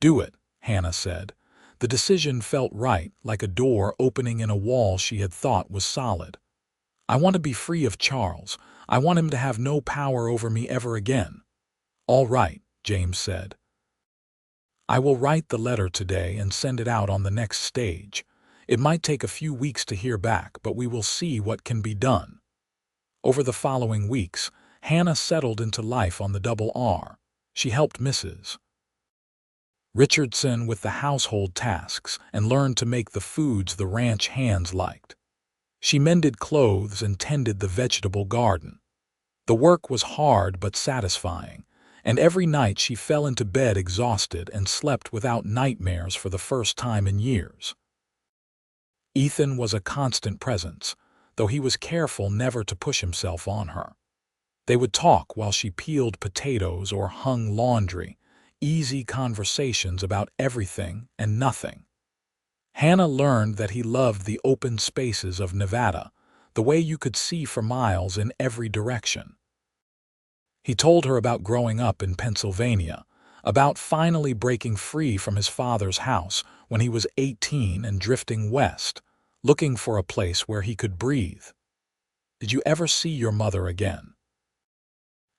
"Do it," Hannah said. The decision felt right, like a door opening in a wall she had thought was solid. "I want to be free of Charles. I want him to have no power over me ever again." "All right," James said. "I will write the letter today and send it out on the next stage. It might take a few weeks to hear back, but we will see what can be done." Over the following weeks, Hannah settled into life on the Double R. She helped Mrs. Richardson with the household tasks and learned to make the foods the ranch hands liked. She mended clothes and tended the vegetable garden. The work was hard but satisfying, and every night she fell into bed exhausted and slept without nightmares for the first time in years. Ethan was a constant presence, though he was careful never to push himself on her. They would talk while she peeled potatoes or hung laundry, easy conversations about everything and nothing. Hannah learned that he loved the open spaces of Nevada, the way you could see for miles in every direction. He told her about growing up in Pennsylvania, about finally breaking free from his father's house when he was 18 and drifting west, looking for a place where he could breathe. "Did you ever see your mother again?"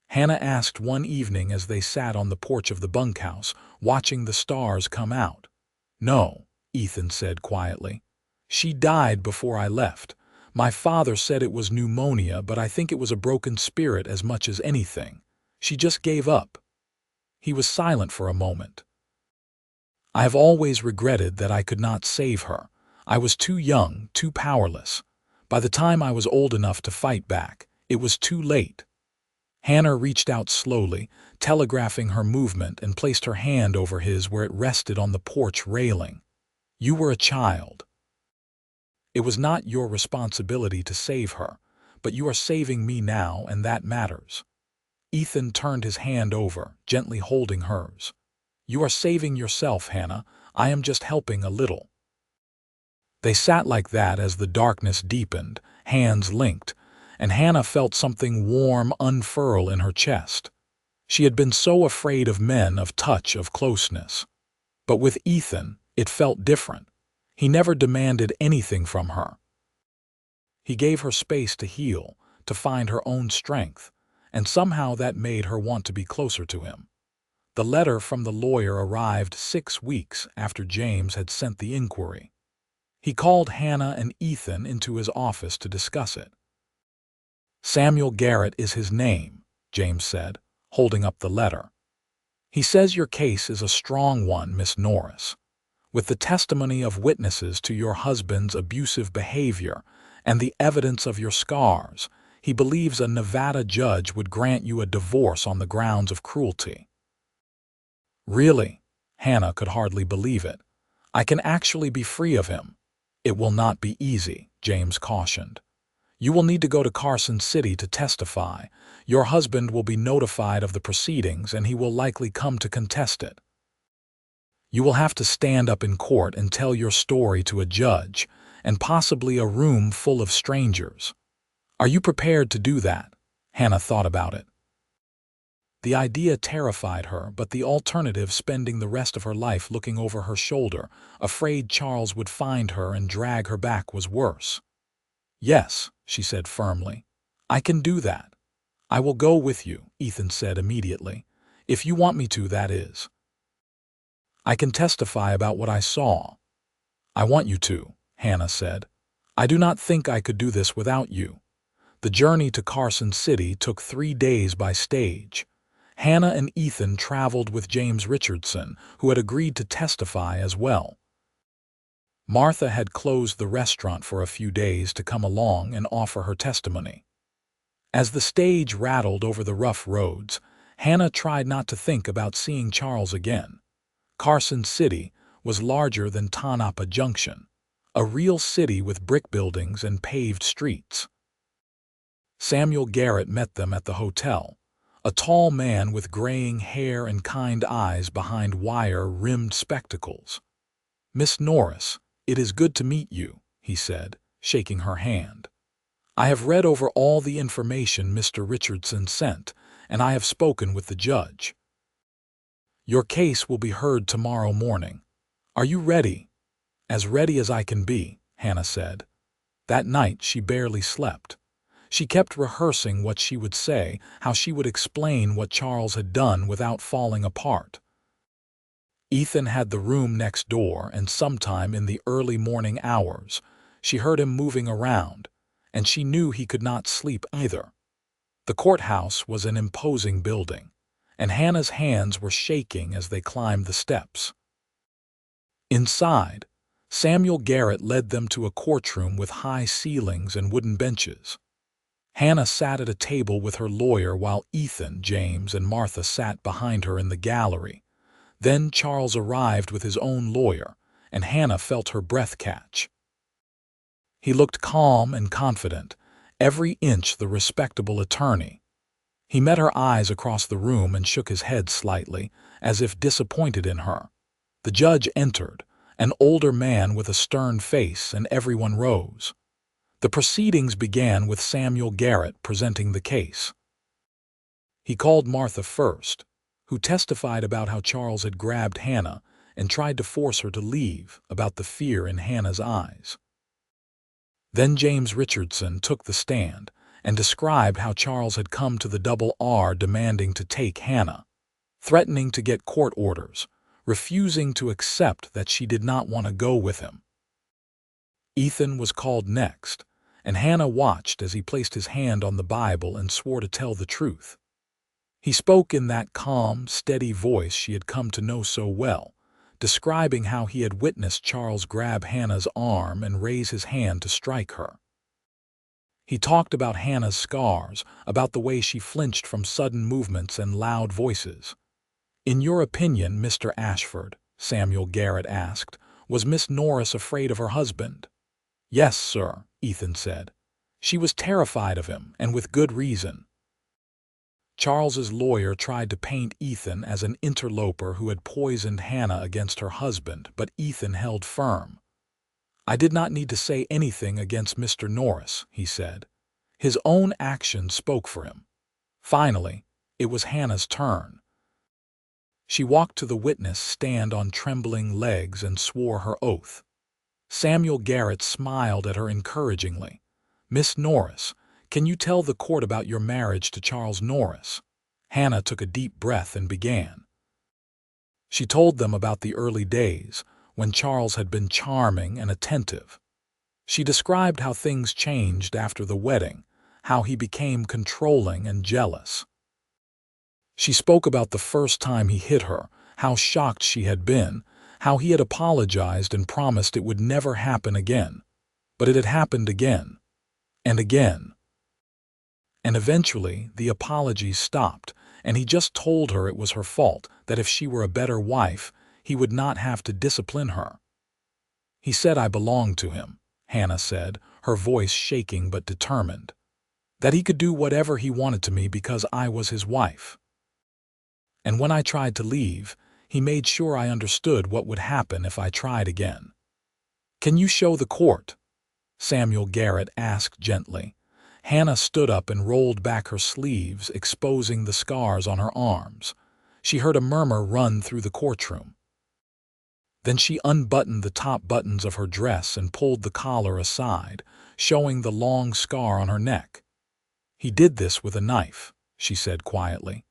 Hannah asked one evening as they sat on the porch of the bunkhouse, watching the stars come out. "No," Ethan said quietly. "She died before I left. My father said it was pneumonia, but I think it was a broken spirit as much as anything. She just gave up." He was silent for a moment. "I have always regretted that I could not save her. I was too young, too powerless. By the time I was old enough to fight back, it was too late." Hannah reached out slowly, telegraphing her movement, and placed her hand over his where it rested on the porch railing. "You were a child. It was not your responsibility to save her, but you are saving me now, and that matters." Ethan turned his hand over, gently holding hers. "You are saving yourself, Hannah. I am just helping a little." They sat like that as the darkness deepened, hands linked, and Hannah felt something warm unfurl in her chest. She had been so afraid of men, of touch, of closeness. But with Ethan, it felt different. He never demanded anything from her. He gave her space to heal, to find her own strength, and somehow that made her want to be closer to him. The letter from the lawyer arrived 6 weeks after James had sent the inquiry. He called Hannah and Ethan into his office to discuss it. "Samuel Garrett is his name," James said, holding up the letter. "He says your case is a strong one, Miss Norris. With the testimony of witnesses to your husband's abusive behavior and the evidence of your scars, he believes a Nevada judge would grant you a divorce on the grounds of cruelty. Really? Hannah could hardly believe it. I can actually be free of him. It will not be easy, James cautioned. You will need to go to Carson City to testify. Your husband will be notified of the proceedings and he will likely come to contest it. You will have to stand up in court and tell your story to a judge, and possibly a room full of strangers. Are you prepared to do that? Hannah thought about it. The idea terrified her, but the alternative, spending the rest of her life looking over her shoulder, afraid Charles would find her and drag her back, was worse. Yes, she said firmly. I can do that. I will go with you, Ethan said immediately. If you want me to, that is. I can testify about what I saw. I want you to, Hannah said. I do not think I could do this without you. The journey to Carson City took 3 days by stage. Hannah and Ethan traveled with James Richardson, who had agreed to testify as well. Martha had closed the restaurant for a few days to come along and offer her testimony. As the stage rattled over the rough roads, Hannah tried not to think about seeing Charles again. Carson City was larger than Tonopah Junction, a real city with brick buildings and paved streets. Samuel Garrett met them at the hotel, a tall man with graying hair and kind eyes behind wire-rimmed spectacles. Miss Norris, it is good to meet you, he said, shaking her hand. I have read over all the information Mr. Richardson sent, and I have spoken with the judge. Your case will be heard tomorrow morning. Are you ready? As ready as I can be, Hannah said. That night she barely slept. She kept rehearsing what she would say, how she would explain what Charles had done without falling apart. Ethan had the room next door, and sometime in the early morning hours, she heard him moving around, and she knew he could not sleep either. The courthouse was an imposing building, and Hannah's hands were shaking as they climbed the steps. Inside, Samuel Garrett led them to a courtroom with high ceilings and wooden benches. Hannah sat at a table with her lawyer while Ethan, James, and Martha sat behind her in the gallery. Then Charles arrived with his own lawyer, and Hannah felt her breath catch. He looked calm and confident, every inch the respectable attorney. He met her eyes across the room and shook his head slightly, as if disappointed in her. The judge entered, an older man with a stern face, and everyone rose. The proceedings began with Samuel Garrett presenting the case. He called Martha first, who testified about how Charles had grabbed Hannah and tried to force her to leave, about the fear in Hannah's eyes. Then James Richardson took the stand and described how Charles had come to the Double R demanding to take Hannah, threatening to get court orders, refusing to accept that she did not want to go with him. Ethan was called next, and Hannah watched as he placed his hand on the Bible and swore to tell the truth. He spoke in that calm, steady voice she had come to know so well, describing how he had witnessed Charles grab Hannah's arm and raise his hand to strike her. He talked about Hannah's scars, about the way she flinched from sudden movements and loud voices. In your opinion, Mr. Ashford, Samuel Garrett asked, was Miss Norris afraid of her husband? Yes, sir, Ethan said. She was terrified of him, and with good reason. Charles's lawyer tried to paint Ethan as an interloper who had poisoned Hannah against her husband, but Ethan held firm. I did not need to say anything against Mr. Norris, he said. His own actions spoke for him. Finally, it was Hannah's turn. She walked to the witness stand on trembling legs and swore her oath. Samuel Garrett smiled at her encouragingly. Miss Norris, can you tell the court about your marriage to Charles Norris? Hannah took a deep breath and began. She told them about the early days, when Charles had been charming and attentive. She described how things changed after the wedding, how he became controlling and jealous. She spoke about the first time he hit her, how shocked she had been, how he had apologized and promised it would never happen again. But it had happened again. and again. And eventually, the apologies stopped, and he just told her it was her fault, that if she were a better wife, he would not have to discipline her. He said I belonged to him, Hannah said, her voice shaking but determined. That he could do whatever he wanted to me because I was his wife. And when I tried to leave, he made sure I understood what would happen if I tried again. Can you show the court? Samuel Garrett asked gently. Hannah stood up and rolled back her sleeves, exposing the scars on her arms. She heard a murmur run through the courtroom. Then she unbuttoned the top buttons of her dress and pulled the collar aside, showing the long scar on her neck. He did this with a knife, she said quietly.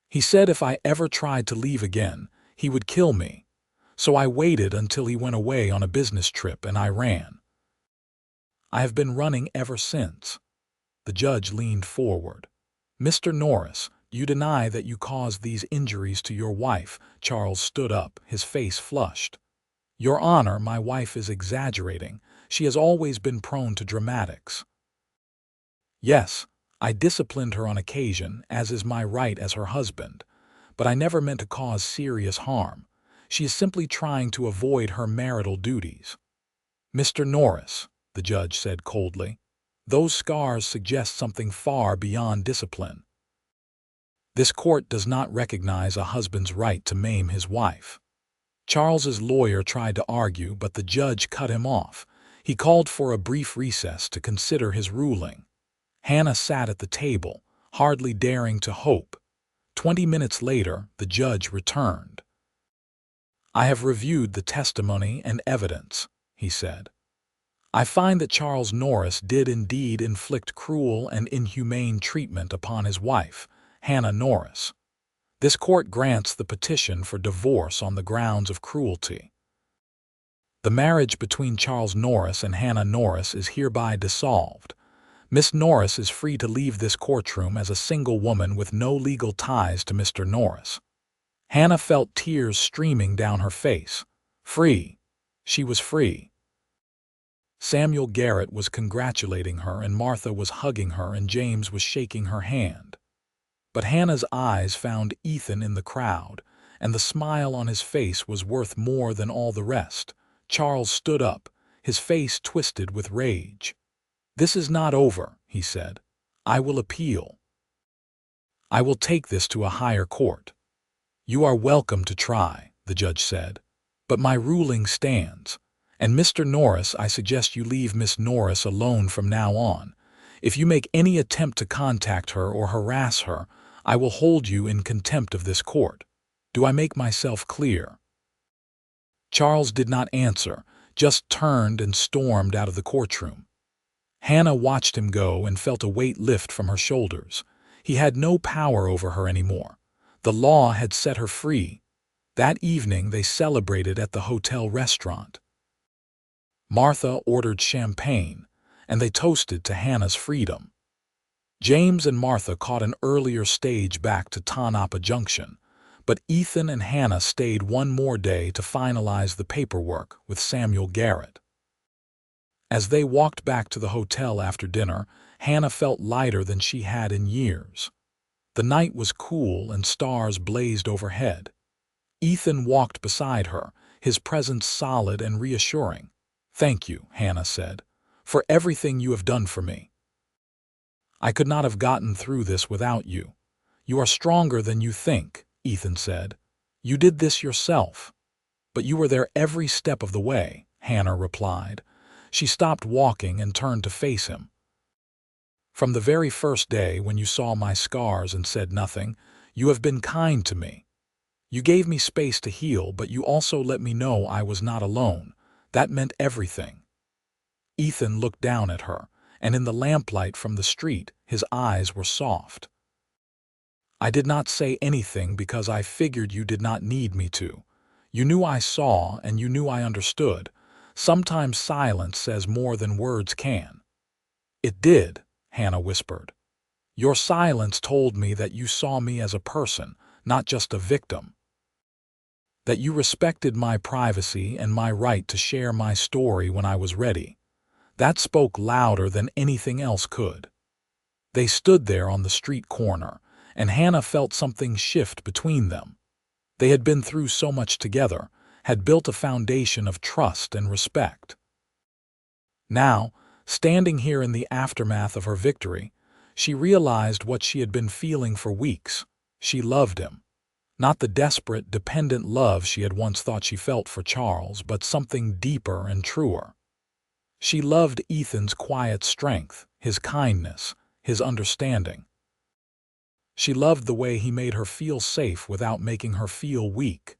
He said if I ever tried to leave again, he would kill me. So I waited until he went away on a business trip and I ran. I have been running ever since. The judge leaned forward. Mr. Norris, you deny that you caused these injuries to your wife. Charles stood up, his face flushed. Your Honor, my wife is exaggerating. She has always been prone to dramatics. Yes, I disciplined her on occasion, as is my right as her husband, but I never meant to cause serious harm. She is simply trying to avoid her marital duties. Mr. Norris, the judge said coldly, those scars suggest something far beyond discipline. This court does not recognize a husband's right to maim his wife. Charles's lawyer tried to argue, but the judge cut him off. He called for a brief recess to consider his ruling. Hannah sat at the table, hardly daring to hope. 20 minutes later, the judge returned. I have reviewed the testimony and evidence, he said. I find that Charles Norris did indeed inflict cruel and inhumane treatment upon his wife, Hannah Norris. This court grants the petition for divorce on the grounds of cruelty. The marriage between Charles Norris and Hannah Norris is hereby dissolved. Miss Norris is free to leave this courtroom as a single woman with no legal ties to Mr. Norris. Hannah felt tears streaming down her face. Free. She was free. Samuel Garrett was congratulating her, and Martha was hugging her, and James was shaking her hand. But Hannah's eyes found Ethan in the crowd, and the smile on his face was worth more than all the rest. Charles stood up, his face twisted with rage. This is not over, he said. I will appeal. I will take this to a higher court. You are welcome to try, the judge said, but my ruling stands. And Mr. Norris, I suggest you leave Miss Norris alone from now on. If you make any attempt to contact her or harass her, I will hold you in contempt of this court. Do I make myself clear? Charles did not answer, just turned and stormed out of the courtroom. Hannah watched him go and felt a weight lift from her shoulders. He had no power over her anymore. The law had set her free. That evening they celebrated at the hotel restaurant. Martha ordered champagne, and they toasted to Hannah's freedom. James and Martha caught an earlier stage back to Tonopah Junction, but Ethan and Hannah stayed one more day to finalize the paperwork with Samuel Garrett. As they walked back to the hotel after dinner, Hannah felt lighter than she had in years. The night was cool and stars blazed overhead. Ethan walked beside her, his presence solid and reassuring. Thank you, Hannah said, for everything you have done for me. I could not have gotten through this without you. You are stronger than you think, Ethan said. You did this yourself. But you were there every step of the way, Hannah replied. She stopped walking and turned to face him. From the very first day when you saw my scars and said nothing, you have been kind to me. You gave me space to heal, but you also let me know I was not alone. That meant everything. Ethan looked down at her, and in the lamplight from the street, his eyes were soft. I did not say anything because I figured you did not need me to. You knew I saw, and you knew I understood. Sometimes silence says more than words can. It did, Hannah whispered. Your silence told me that you saw me as a person, not just a victim. That you respected my privacy and my right to share my story when I was ready. That spoke louder than anything else could. They stood there on the street corner, and Hannah felt something shift between them. They had been through so much together, had built a foundation of trust and respect. Now, standing here in the aftermath of her victory, she realized what she had been feeling for weeks. She loved him. Not the desperate, dependent love she had once thought she felt for Charles, but something deeper and truer. She loved Ethan's quiet strength, his kindness, his understanding. She loved the way he made her feel safe without making her feel weak.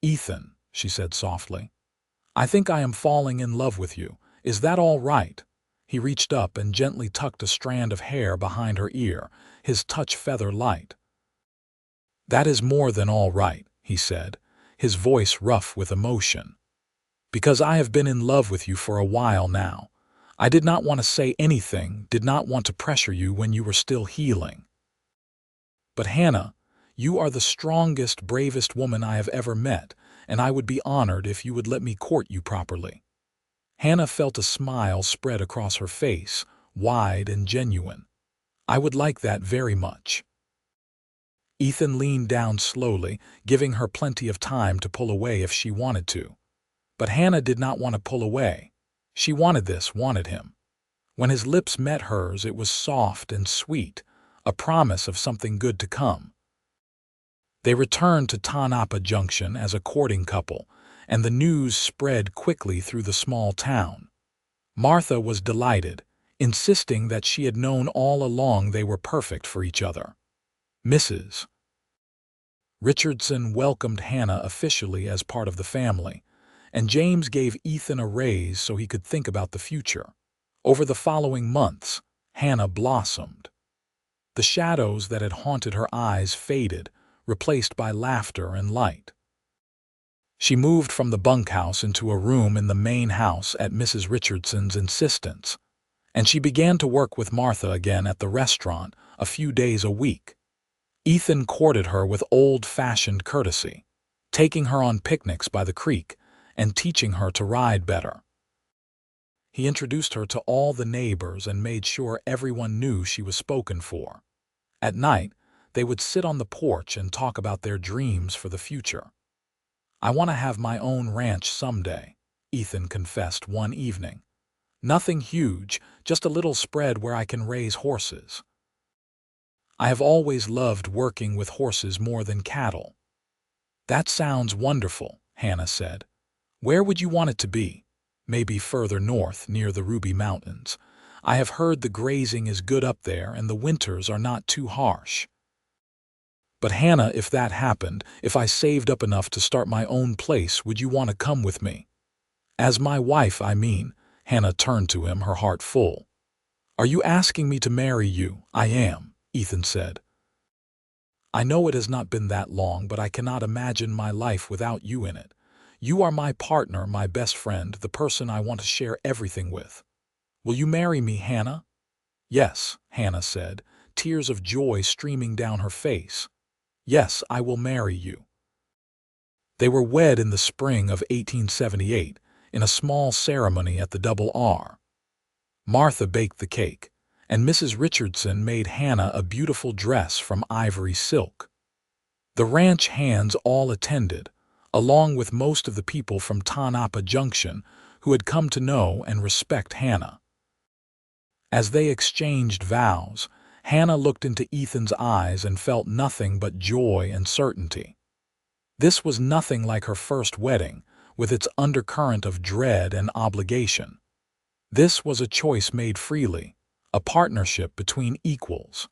"Ethan," she said softly, "I think I am falling in love with you. Is that all right?" He reached up and gently tucked a strand of hair behind her ear, his touch feather light. "That is more than all right," he said, his voice rough with emotion. "Because I have been in love with you for a while now. I did not want to say anything, did not want to pressure you when you were still healing. But Hannah, you are the strongest, bravest woman I have ever met, and I would be honored if you would let me court you properly." Hannah felt a smile spread across her face, wide and genuine. "I would like that very much." Ethan leaned down slowly, giving her plenty of time to pull away if she wanted to. But Hannah did not want to pull away. She wanted this, wanted him. When his lips met hers, it was soft and sweet, a promise of something good to come. They returned to Tonopah Junction as a courting couple, and the news spread quickly through the small town. Martha was delighted, insisting that she had known all along they were perfect for each other. Mrs. Richardson welcomed Hannah officially as part of the family, and James gave Ethan a raise so he could think about the future. Over the following months, Hannah blossomed. The shadows that had haunted her eyes faded, replaced by laughter and light. She moved from the bunkhouse into a room in the main house at Mrs. Richardson's insistence, and she began to work with Martha again at the restaurant a few days a week. Ethan courted her with old-fashioned courtesy, taking her on picnics by the creek and teaching her to ride better. He introduced her to all the neighbors and made sure everyone knew she was spoken for. At night, they would sit on the porch and talk about their dreams for the future. "I want to have my own ranch someday," Ethan confessed one evening. "Nothing huge, just a little spread where I can raise horses. I have always loved working with horses more than cattle." "That sounds wonderful," Hannah said. "Where would you want it to be?" "Maybe further north, near the Ruby Mountains. I have heard the grazing is good up there and the winters are not too harsh." "But Hannah, if that happened, if I saved up enough to start my own place, would you want to come with me?" "As my wife, I mean." Hannah turned to him, her heart full. "Are you asking me to marry you?" "I am," Ethan said. "I know it has not been that long, but I cannot imagine my life without you in it. You are my partner, my best friend, the person I want to share everything with. Will you marry me, Hannah?" "Yes," Hannah said, tears of joy streaming down her face. "Yes, I will marry you." They were wed in the spring of 1878, in a small ceremony at the Double R. Martha baked the cake, and Mrs. Richardson made Hannah a beautiful dress from ivory silk. The ranch hands all attended, along with most of the people from Tonopah Junction who had come to know and respect Hannah. As they exchanged vows, Hannah looked into Ethan's eyes and felt nothing but joy and certainty. This was nothing like her first wedding, with its undercurrent of dread and obligation. This was a choice made freely, a partnership between equals.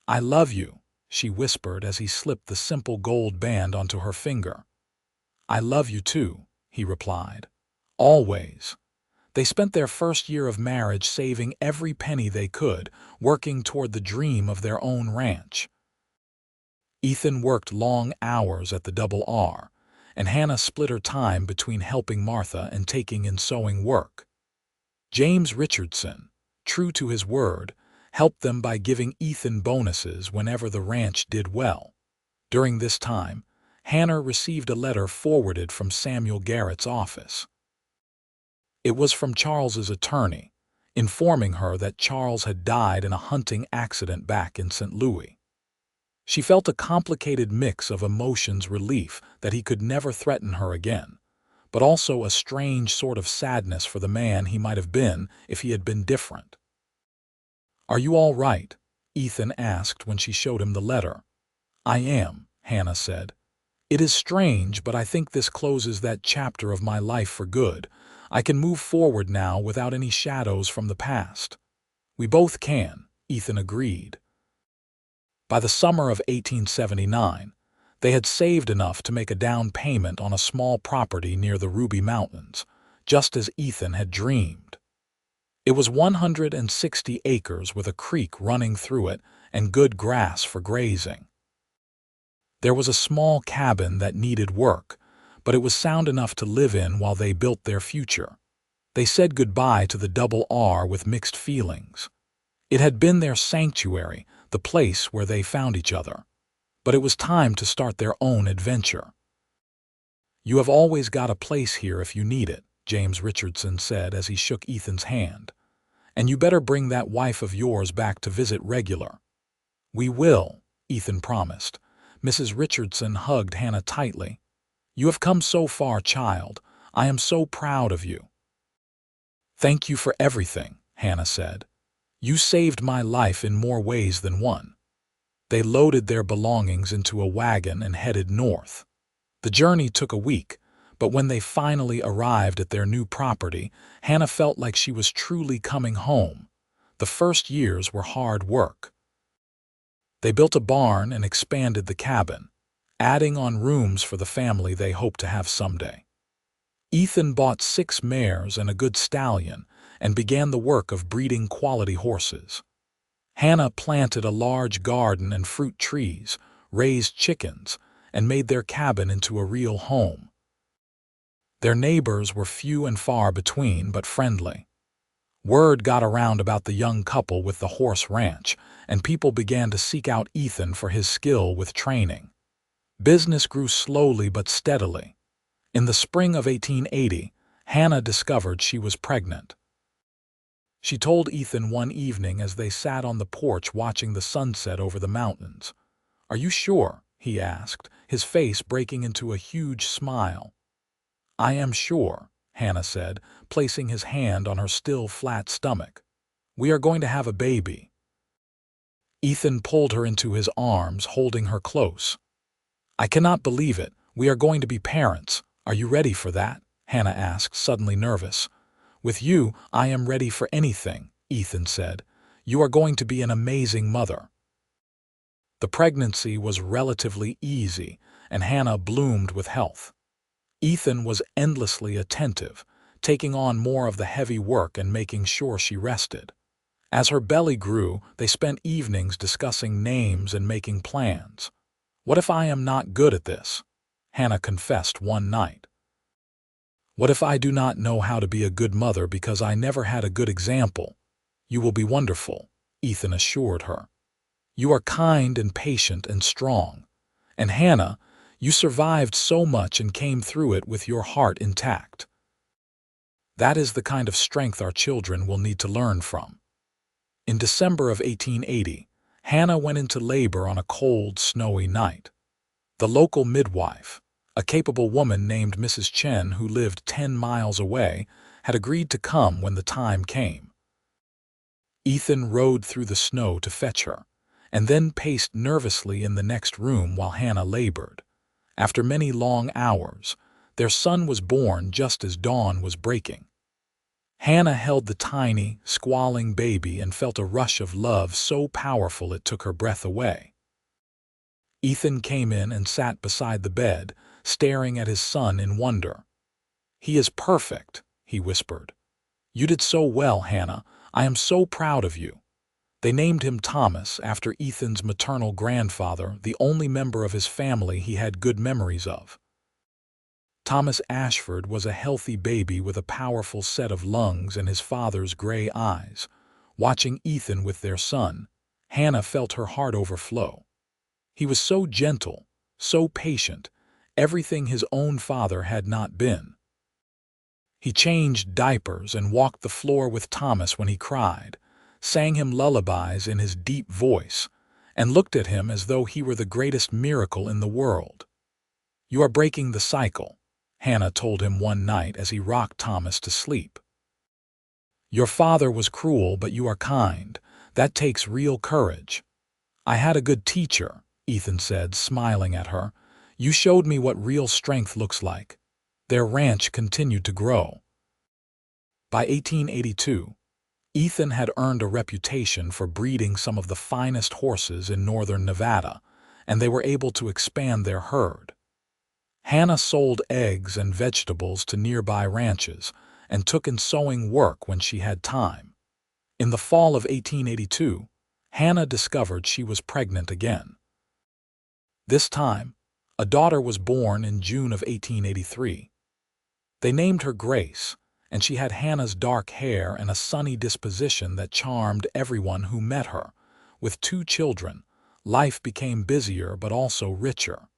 "I love you," she whispered as he slipped the simple gold band onto her finger. "I love you too," he replied. "Always." They spent their first year of marriage saving every penny they could, working toward the dream of their own ranch. Ethan worked long hours at the Double R, and Hannah split her time between helping Martha and taking in sewing work. James Richardson, true to his word, helped them by giving Ethan bonuses whenever the ranch did well. During this time, Hannah received a letter forwarded from Samuel Garrett's office. It was from Charles's attorney, informing her that Charles had died in a hunting accident back in St. Louis. She felt a complicated mix of emotions: relief that he could never threaten her again, but also a strange sort of sadness for the man he might have been if he had been different. "Are you all right?" Ethan asked when she showed him the letter. "I am," Hannah said. "It is strange, but I think this closes that chapter of my life for good. I can move forward now without any shadows from the past." "We both can," Ethan agreed. By the summer of 1879, they had saved enough to make a down payment on a small property near the Ruby Mountains, just as Ethan had dreamed. It was 160 acres with a creek running through it and good grass for grazing. There was a small cabin that needed work, but it was sound enough to live in while they built their future. They said goodbye to the double R with mixed feelings. It had been their sanctuary, the place where they found each other. But it was time to start their own adventure. "You have always got a place here if you need it," James Richardson said as he shook Ethan's hand. "And you better bring that wife of yours back to visit regular." "We will," Ethan promised. Mrs. Richardson hugged Hannah tightly. "You have come so far, child. I am so proud of you." "Thank you for everything," Hannah said. "You saved my life in more ways than one." They loaded their belongings into a wagon and headed north. The journey took a week, but when they finally arrived at their new property, Hannah felt like she was truly coming home. The first years were hard work. They built a barn and expanded the cabin, adding on rooms for the family they hoped to have someday. Ethan bought 6 mares and a good stallion and began the work of breeding quality horses. Hannah planted a large garden and fruit trees, raised chickens, and made their cabin into a real home. Their neighbors were few and far between, but friendly. Word got around about the young couple with the horse ranch, and people began to seek out Ethan for his skill with training. Business grew slowly but steadily. In the spring of 1880, Hannah discovered she was pregnant. She told Ethan one evening as they sat on the porch watching the sunset over the mountains. "Are you sure?" he asked, his face breaking into a huge smile. "I am sure," Hannah said, placing his hand on her still flat stomach. "We are going to have a baby." Ethan pulled her into his arms, holding her close. "I cannot believe it. We are going to be parents. Are you ready for that?" Hannah asked, suddenly nervous. "With you, I am ready for anything," Ethan said. "You are going to be an amazing mother." The pregnancy was relatively easy, and Hannah bloomed with health. Ethan was endlessly attentive, taking on more of the heavy work and making sure she rested. As her belly grew, they spent evenings discussing names and making plans. "What if I am not good at this?" Hannah confessed one night. "What if I do not know how to be a good mother because I never had a good example?" "You will be wonderful," Ethan assured her. "You are kind and patient and strong. And Hannah, you survived so much and came through it with your heart intact. That is the kind of strength our children will need to learn from." In December of 1880, Hannah went into labor on a cold, snowy night. The local midwife, a capable woman named Mrs. Chen who lived 10 miles away, had agreed to come when the time came. Ethan rode through the snow to fetch her, and then paced nervously in the next room while Hannah labored. After many long hours, their son was born just as dawn was breaking. Hannah held the tiny, squalling baby and felt a rush of love so powerful it took her breath away. Ethan came in and sat beside the bed, staring at his son in wonder. "He is perfect," he whispered. "You did so well, Hannah. I am so proud of you." They named him Thomas after Ethan's maternal grandfather, the only member of his family he had good memories of. Thomas Ashford was a healthy baby with a powerful set of lungs and his father's gray eyes. Watching Ethan with their son, Hannah felt her heart overflow. He was so gentle, so patient, everything his own father had not been. He changed diapers and walked the floor with Thomas when he cried, sang him lullabies in his deep voice, and looked at him as though he were the greatest miracle in the world. "You are breaking the cycle," Hannah told him one night as he rocked Thomas to sleep. "Your father was cruel, but you are kind. That takes real courage." "I had a good teacher," Ethan said, smiling at her. "You showed me what real strength looks like." Their ranch continued to grow. By 1882, Ethan had earned a reputation for breeding some of the finest horses in northern Nevada, and they were able to expand their herd. Hannah sold eggs and vegetables to nearby ranches and took in sewing work when she had time. In the fall of 1882, Hannah discovered she was pregnant again. This time, a daughter was born in June of 1883. They named her Grace, and she had Hannah's dark hair and a sunny disposition that charmed everyone who met her. With 2 children, life became busier but also richer.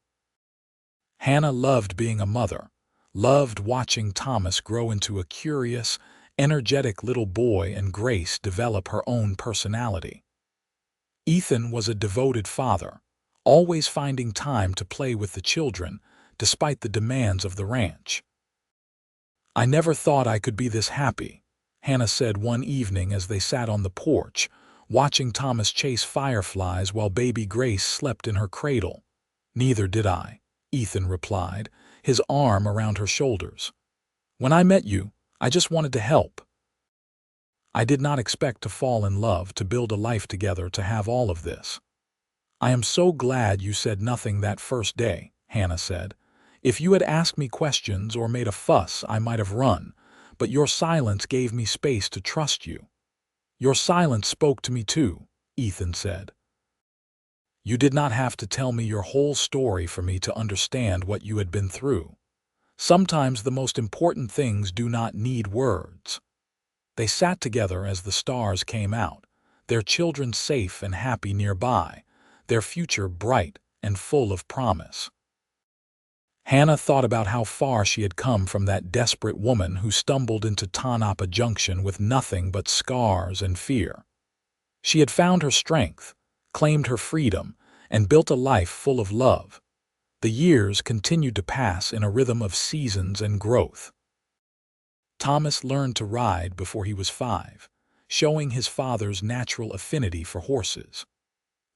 Hannah loved being a mother, loved watching Thomas grow into a curious, energetic little boy and Grace develop her own personality. Ethan was a devoted father, always finding time to play with the children despite the demands of the ranch. "I never thought I could be this happy," Hannah said one evening as they sat on the porch, watching Thomas chase fireflies while baby Grace slept in her cradle. "Neither did I," Ethan replied, his arm around her shoulders. "When I met you, I just wanted to help. I did not expect to fall in love, to build a life together, to have all of this." "I am so glad you said nothing that first day," Hannah said. "If you had asked me questions or made a fuss, I might have run, but your silence gave me space to trust you." "Your silence spoke to me too," Ethan said. "You did not have to tell me your whole story for me to understand what you had been through. Sometimes the most important things do not need words." They sat together as the stars came out, their children safe and happy nearby, their future bright and full of promise. Hannah thought about how far she had come from that desperate woman who stumbled into Tonopah Junction with nothing but scars and fear. She had found her strength, claimed her freedom, and built a life full of love. The years continued to pass in a rhythm of seasons and growth. Thomas learned to ride before he was 5, showing his father's natural affinity for horses.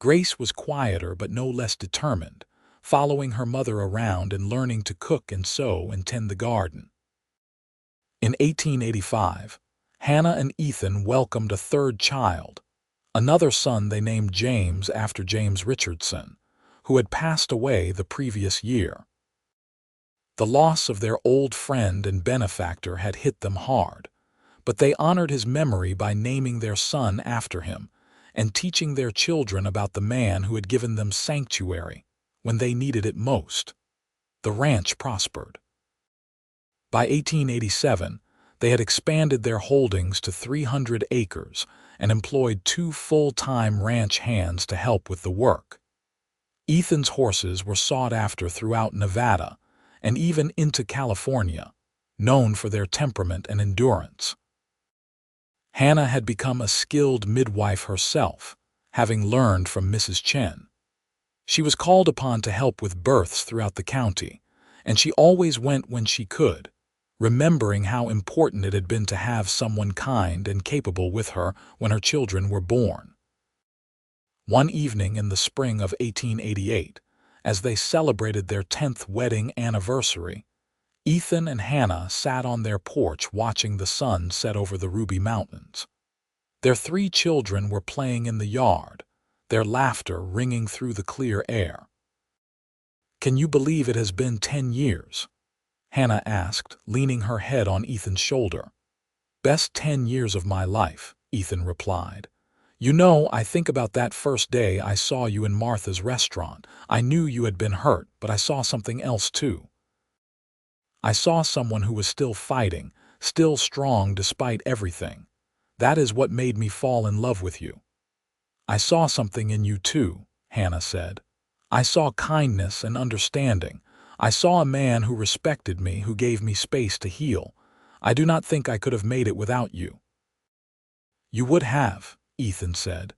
Grace was quieter but no less determined, following her mother around and learning to cook and sew and tend the garden. In 1885, Hannah and Ethan welcomed a 3rd child, another son they named James after James Richardson, who had passed away the previous year. The loss of their old friend and benefactor had hit them hard, but they honored his memory by naming their son after him and teaching their children about the man who had given them sanctuary when they needed it most. The ranch prospered. By 1887, they had expanded their holdings to 300 acres and employed 2 full-time ranch hands to help with the work. Ethan's horses were sought after throughout Nevada and even into California, known for their temperament and endurance. Hannah had become a skilled midwife herself, having learned from Mrs. Chen. She was called upon to help with births throughout the county, and she always went when she could, remembering how important it had been to have someone kind and capable with her when her children were born. One evening in the spring of 1888, as they celebrated their 10th wedding anniversary, Ethan and Hannah sat on their porch watching the sun set over the Ruby Mountains. Their 3 children were playing in the yard, their laughter ringing through the clear air. "Can you believe it has been 10 years?" Hannah asked, leaning her head on Ethan's shoulder. "Best 10 years of my life," Ethan replied. "You know, I think about that first day I saw you in Martha's restaurant. I knew you had been hurt, but I saw something else too. I saw someone who was still fighting, still strong despite everything. That is what made me fall in love with you." "I saw something in you too," Hannah said. "I saw kindness and understanding. I saw a man who respected me, who gave me space to heal. I do not think I could have made it without you." "You would have," Ethan said.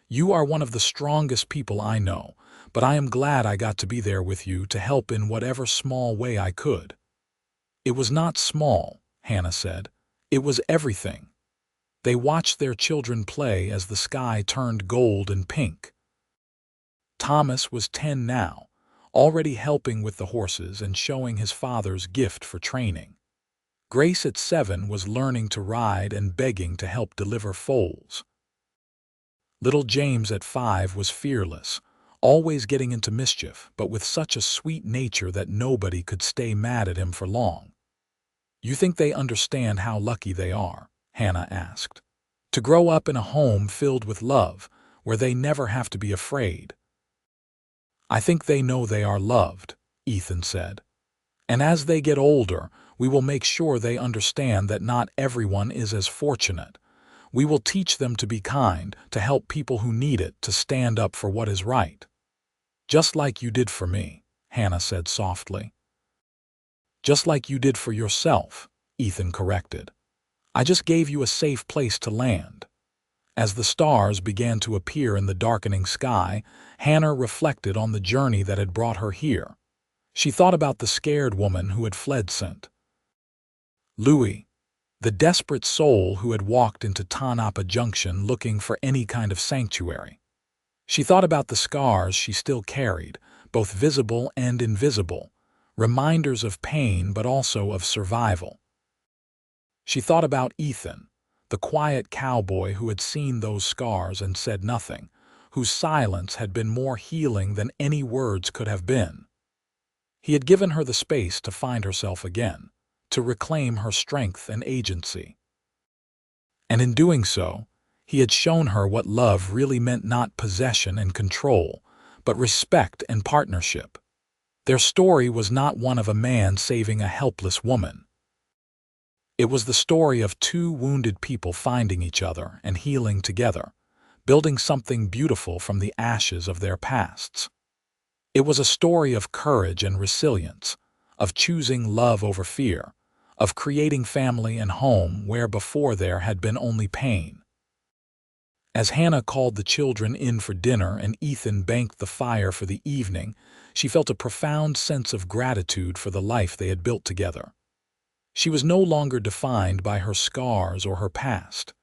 "You are one of the strongest people I know, but I am glad I got to be there with you to help in whatever small way I could." "It was not small," Hannah said. "It was everything." They watched their children play as the sky turned gold and pink. Thomas was 10 now, already helping with the horses and showing his father's gift for training. Grace at 7 was learning to ride and begging to help deliver foals. Little James at 5 was fearless, always getting into mischief, but with such a sweet nature that nobody could stay mad at him for long. "You think they understand how lucky they are?" Hannah asked. "To grow up in a home filled with love, where they never have to be afraid." "I think they know they are loved," Ethan said. "And as they get older, we will make sure they understand that not everyone is as fortunate. We will teach them to be kind, to help people who need it, to stand up for what is right." "Just like you did for me," Hannah said softly. "Just like you did for yourself," Ethan corrected. "I just gave you a safe place to land." As the stars began to appear in the darkening sky, Hannah reflected on the journey that had brought her here. She thought about the scared woman who had fled St. Louis, the desperate soul who had walked into Tonopah Junction looking for any kind of sanctuary. She thought about the scars she still carried, both visible and invisible, reminders of pain but also of survival. She thought about Ethan, the quiet cowboy who had seen those scars and said nothing, whose silence had been more healing than any words could have been. He had given her the space to find herself again, to reclaim her strength and agency. And in doing so, he had shown her what love really meant: not possession and control, but respect and partnership. Their story was not one of a man saving a helpless woman. It was the story of two wounded people finding each other and healing together, building something beautiful from the ashes of their pasts. It was a story of courage and resilience, of choosing love over fear, of creating family and home where before there had been only pain. As Hannah called the children in for dinner and Ethan banked the fire for the evening, she felt a profound sense of gratitude for the life they had built together. She was no longer defined by her scars or her past.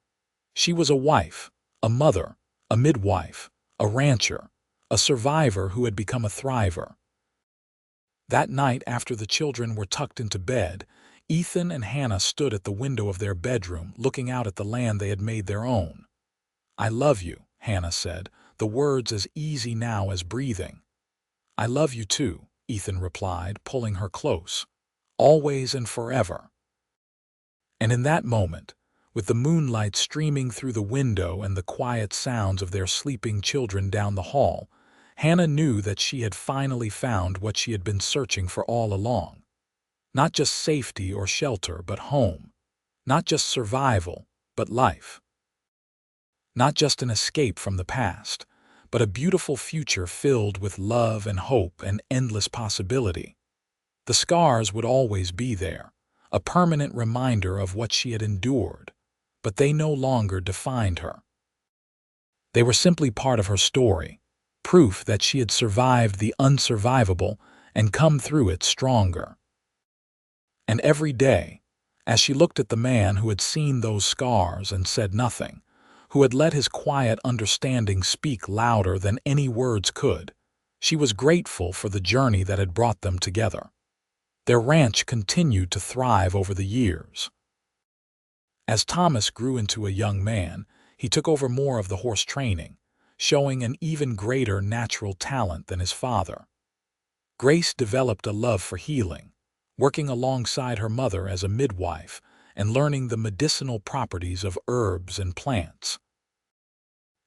She was a wife, a mother, a midwife, a rancher, a survivor who had become a thriver. That night, after the children were tucked into bed, Ethan and Hannah stood at the window of their bedroom, looking out at the land they had made their own. "I love you," Hannah said, the words as easy now as breathing. "I love you too," Ethan replied, pulling her close. "Always and forever." And in that moment, with the moonlight streaming through the window and the quiet sounds of their sleeping children down the hall, Hannah knew that she had finally found what she had been searching for all along. Not just safety or shelter, but home. Not just survival, but life. Not just an escape from the past, but a beautiful future filled with love and hope and endless possibility. The scars would always be there, a permanent reminder of what she had endured, but they no longer defined her. They were simply part of her story, proof that she had survived the unsurvivable and come through it stronger. And every day, as she looked at the man who had seen those scars and said nothing, who had let his quiet understanding speak louder than any words could, she was grateful for the journey that had brought them together. Their ranch continued to thrive over the years. As Thomas grew into a young man, he took over more of the horse training, showing an even greater natural talent than his father. Grace developed a love for healing, working alongside her mother as a midwife and learning the medicinal properties of herbs and plants.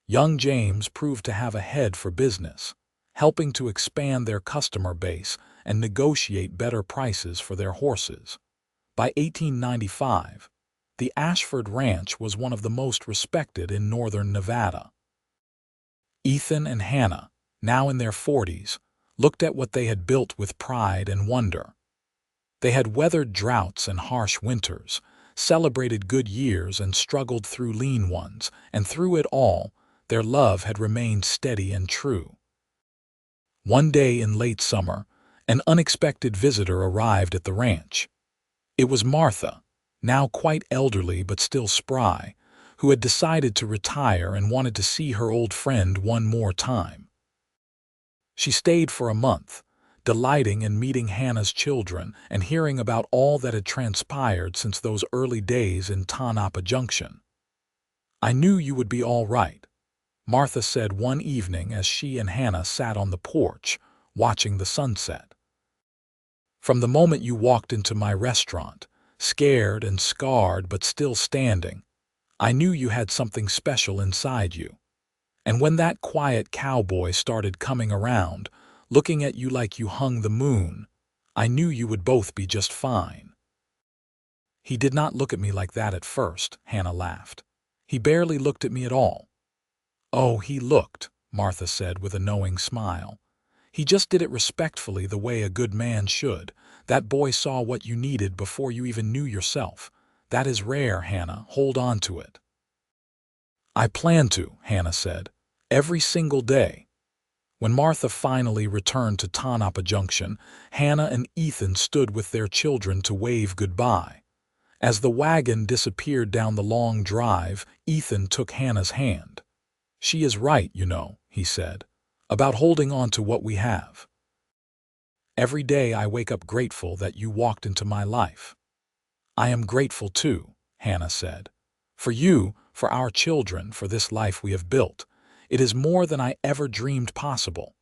Young James proved to have a head for business, helping to expand their customer base and negotiate better prices for their horses. By 1895, the Ashford Ranch was one of the most respected in northern Nevada. Ethan and Hannah, now in their 40s, looked at what they had built with pride and wonder. They had weathered droughts and harsh winters, celebrated good years and struggled through lean ones, and through it all, their love had remained steady and true. One day in late summer, an unexpected visitor arrived at the ranch. It was Martha, now quite elderly but still spry, who had decided to retire and wanted to see her old friend one more time. She stayed for a month, delighting in meeting Hannah's children and hearing about all that had transpired since those early days in Tonopah Junction. "I knew you would be all right," Martha said one evening as she and Hannah sat on the porch, watching the sunset. "From the moment you walked into my restaurant, scared and scarred but still standing, I knew you had something special inside you. And when that quiet cowboy started coming around, looking at you like you hung the moon, I knew you would both be just fine." "He did not look at me like that at first," Hannah laughed. "He barely looked at me at all." "Oh, he looked," Martha said with a knowing smile. "He just did it respectfully the way a good man should. That boy saw what you needed before you even knew yourself. That is rare, Hannah. Hold on to it." "I plan to," Hannah said, "every single day." When Martha finally returned to Tonopah Junction, Hannah and Ethan stood with their children to wave goodbye. As the wagon disappeared down the long drive, Ethan took Hannah's hand. "She is right, you know," he said, "about holding on to what we have. Every day I wake up grateful that you walked into my life." "I am grateful too," Hannah said. "For you, for our children, for this life we have built. It is more than I ever dreamed possible."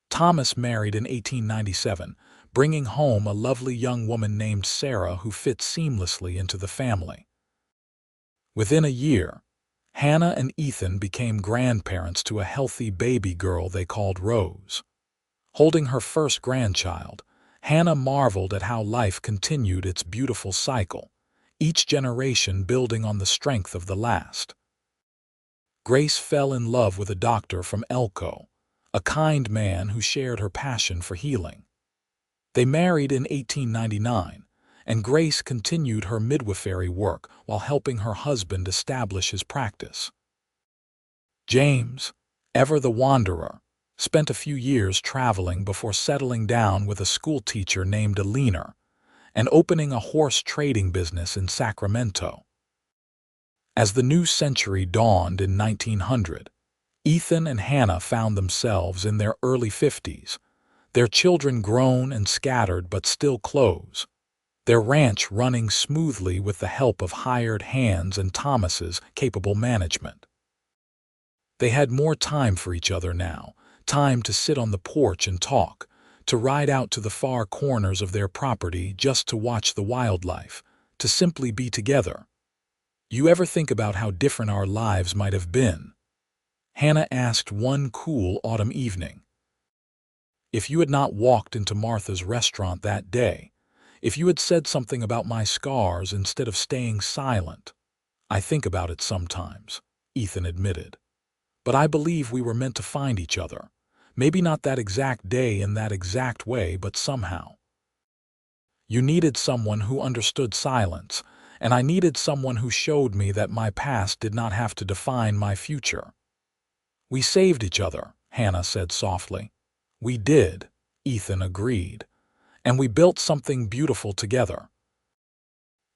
Thomas married in 1897, bringing home a lovely young woman named Sarah who fit seamlessly into the family. Within a year, Hannah and Ethan became grandparents to a healthy baby girl they called Rose. Holding her first grandchild, Hannah marveled at how life continued its beautiful cycle, each generation building on the strength of the last. Grace fell in love with a doctor from Elko, a kind man who shared her passion for healing. They married in 1899, and Grace continued her midwifery work while helping her husband establish his practice. James, ever the wanderer, spent a few years traveling before settling down with a schoolteacher named Alina and opening a horse trading business in Sacramento. As the new century dawned in 1900, Ethan and Hannah found themselves in their early 50s, their children grown and scattered but still close, their ranch running smoothly with the help of hired hands and Thomas's capable management. They had more time for each other now, time to sit on the porch and talk, to ride out to the far corners of their property just to watch the wildlife, to simply be together. "You ever think about how different our lives might have been?" Hannah asked one cool autumn evening. "If you had not walked into Martha's restaurant that day, if you had said something about my scars instead of staying silent." "I think about it sometimes," Ethan admitted. "But I believe we were meant to find each other. Maybe not that exact day in that exact way, but somehow. You needed someone who understood silence, and I needed someone who showed me that my past did not have to define my future." "We saved each other," Hannah said softly. "We did," Ethan agreed. "And we built something beautiful together."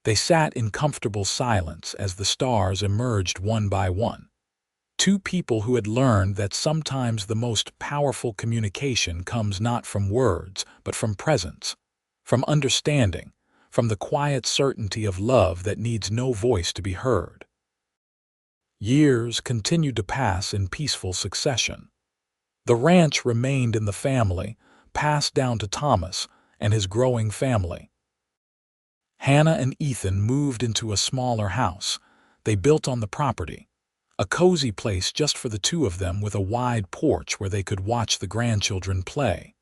They sat in comfortable silence as the stars emerged one by one. Two people who had learned that sometimes the most powerful communication comes not from words, but from presence, from understanding, from the quiet certainty of love that needs no voice to be heard. Years continued to pass in peaceful succession. The ranch remained in the family, passed down to Thomas and his growing family. Hannah and Ethan moved into a smaller house they built on the property, a cozy place just for the two of them with a wide porch where they could watch the grandchildren play.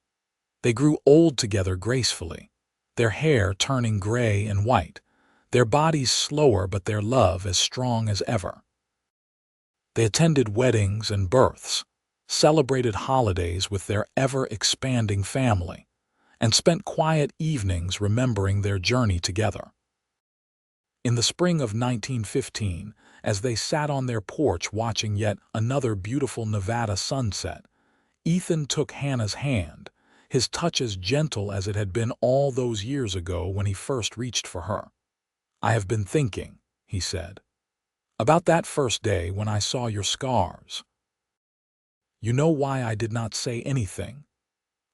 They grew old together gracefully, their hair turning gray and white, their bodies slower but their love as strong as ever. They attended weddings and births, celebrated holidays with their ever-expanding family, and spent quiet evenings remembering their journey together. In the spring of 1915, as they sat on their porch watching yet another beautiful Nevada sunset, Ethan took Hannah's hand, his touch as gentle as it had been all those years ago when he first reached for her. "I have been thinking," he said, "about that first day when I saw your scars. You know why I did not say anything?"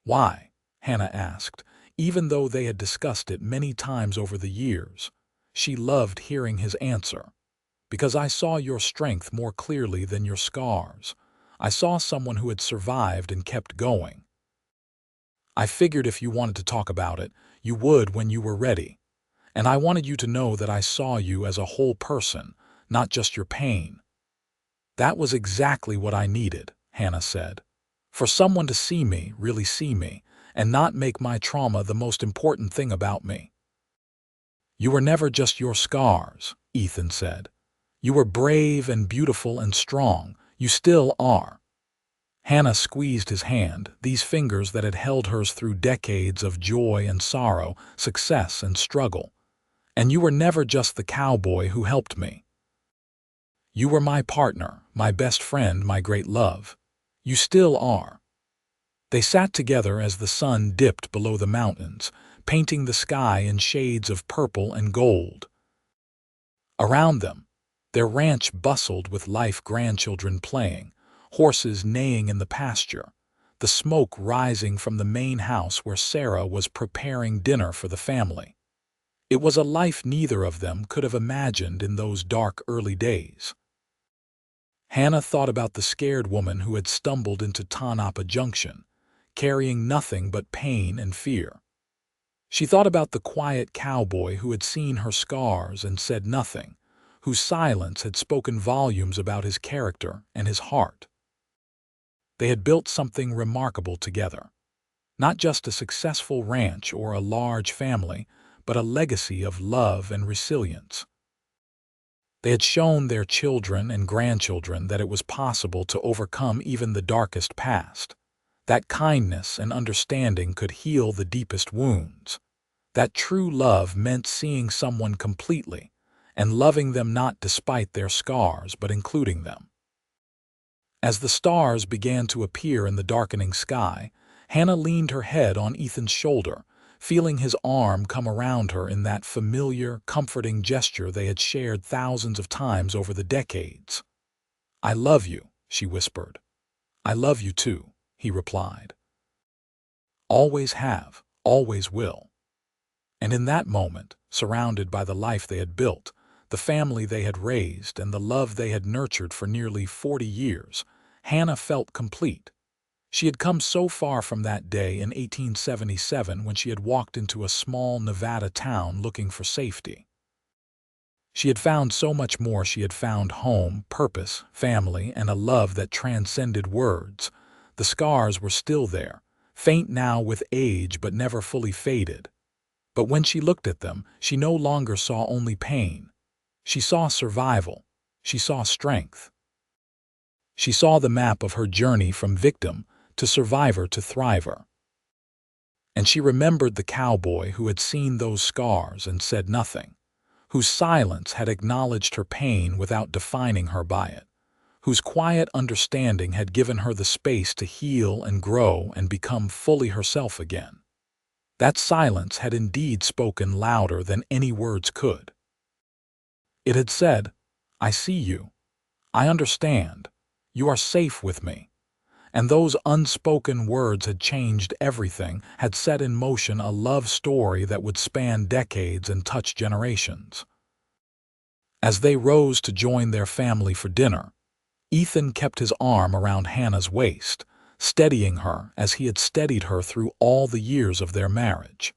"Why?" Hannah asked, even though they had discussed it many times over the years. She loved hearing his answer. "Because I saw your strength more clearly than your scars. I saw someone who had survived and kept going. I figured if you wanted to talk about it, you would when you were ready. And I wanted you to know that I saw you as a whole person, not just your pain." "That was exactly what I needed," Hannah said. "For someone to see me, really see me, and not make my trauma the most important thing about me." "You were never just your scars," Ethan said. "You were brave and beautiful and strong. You still are." Hannah squeezed his hand, these fingers that had held hers through decades of joy and sorrow, success and struggle. "And you were never just the cowboy who helped me. You were my partner, my best friend, my great love. You still are." They sat together as the sun dipped below the mountains, painting the sky in shades of purple and gold. Around them, their ranch bustled with life, grandchildren playing, horses neighing in the pasture, the smoke rising from the main house where Sarah was preparing dinner for the family. It was a life neither of them could have imagined in those dark early days. Hannah thought about the scared woman who had stumbled into Tonopah Junction, carrying nothing but pain and fear. She thought about the quiet cowboy who had seen her scars and said nothing, whose silence had spoken volumes about his character and his heart. They had built something remarkable together. Not just a successful ranch or a large family, but a legacy of love and resilience. They had shown their children and grandchildren that it was possible to overcome even the darkest past, that kindness and understanding could heal the deepest wounds, that true love meant seeing someone completely and loving them not despite their scars but including them. As the stars began to appear in the darkening sky, Hannah leaned her head on Ethan's shoulder, feeling his arm come around her in that familiar, comforting gesture they had shared thousands of times over the decades. "I love you," she whispered. "I love you too," he replied. "Always have, always will." And in that moment, surrounded by the life they had built, the family they had raised, and the love they had nurtured for nearly 40 years, Hannah felt complete. She had come so far from that day in 1877 when she had walked into a small Nevada town looking for safety. She had found so much more. She had found home, purpose, family, and a love that transcended words. The scars were still there, faint now with age but never fully faded. But when she looked at them, she no longer saw only pain. She saw survival. She saw strength. She saw the map of her journey from victim to survivor to thriver. And she remembered the cowboy who had seen those scars and said nothing, whose silence had acknowledged her pain without defining her by it, whose quiet understanding had given her the space to heal and grow and become fully herself again. That silence had indeed spoken louder than any words could. It had said, "I see you. I understand. You are safe with me." And those unspoken words had changed everything, had set in motion a love story that would span decades and touch generations. As they rose to join their family for dinner, Ethan kept his arm around Hannah's waist, steadying her as he had steadied her through all the years of their marriage.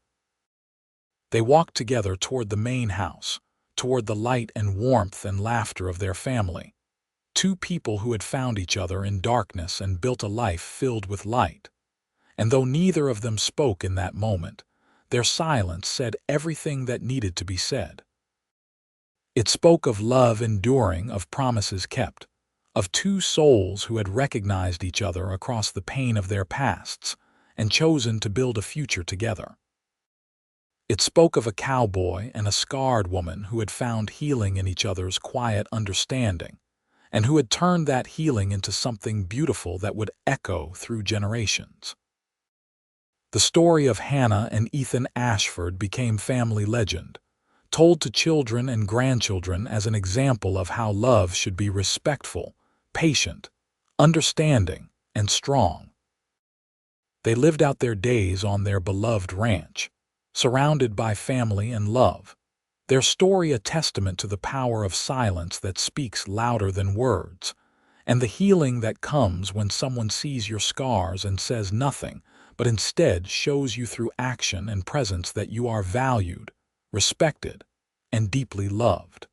They walked together toward the main house, toward the light and warmth and laughter of their family. Two people who had found each other in darkness and built a life filled with light. And though neither of them spoke in that moment, their silence said everything that needed to be said. It spoke of love enduring, of promises kept, of two souls who had recognized each other across the pain of their pasts and chosen to build a future together. It spoke of a cowboy and a scarred woman who had found healing in each other's quiet understanding, and who had turned that healing into something beautiful that would echo through generations. The story of Hannah and Ethan Ashford became family legend, told to children and grandchildren as an example of how love should be respectful, patient, understanding, and strong. They lived out their days on their beloved ranch, surrounded by family and love, their story a testament to the power of silence that speaks louder than words, and the healing that comes when someone sees your scars and says nothing, but instead shows you through action and presence that you are valued, respected, and deeply loved.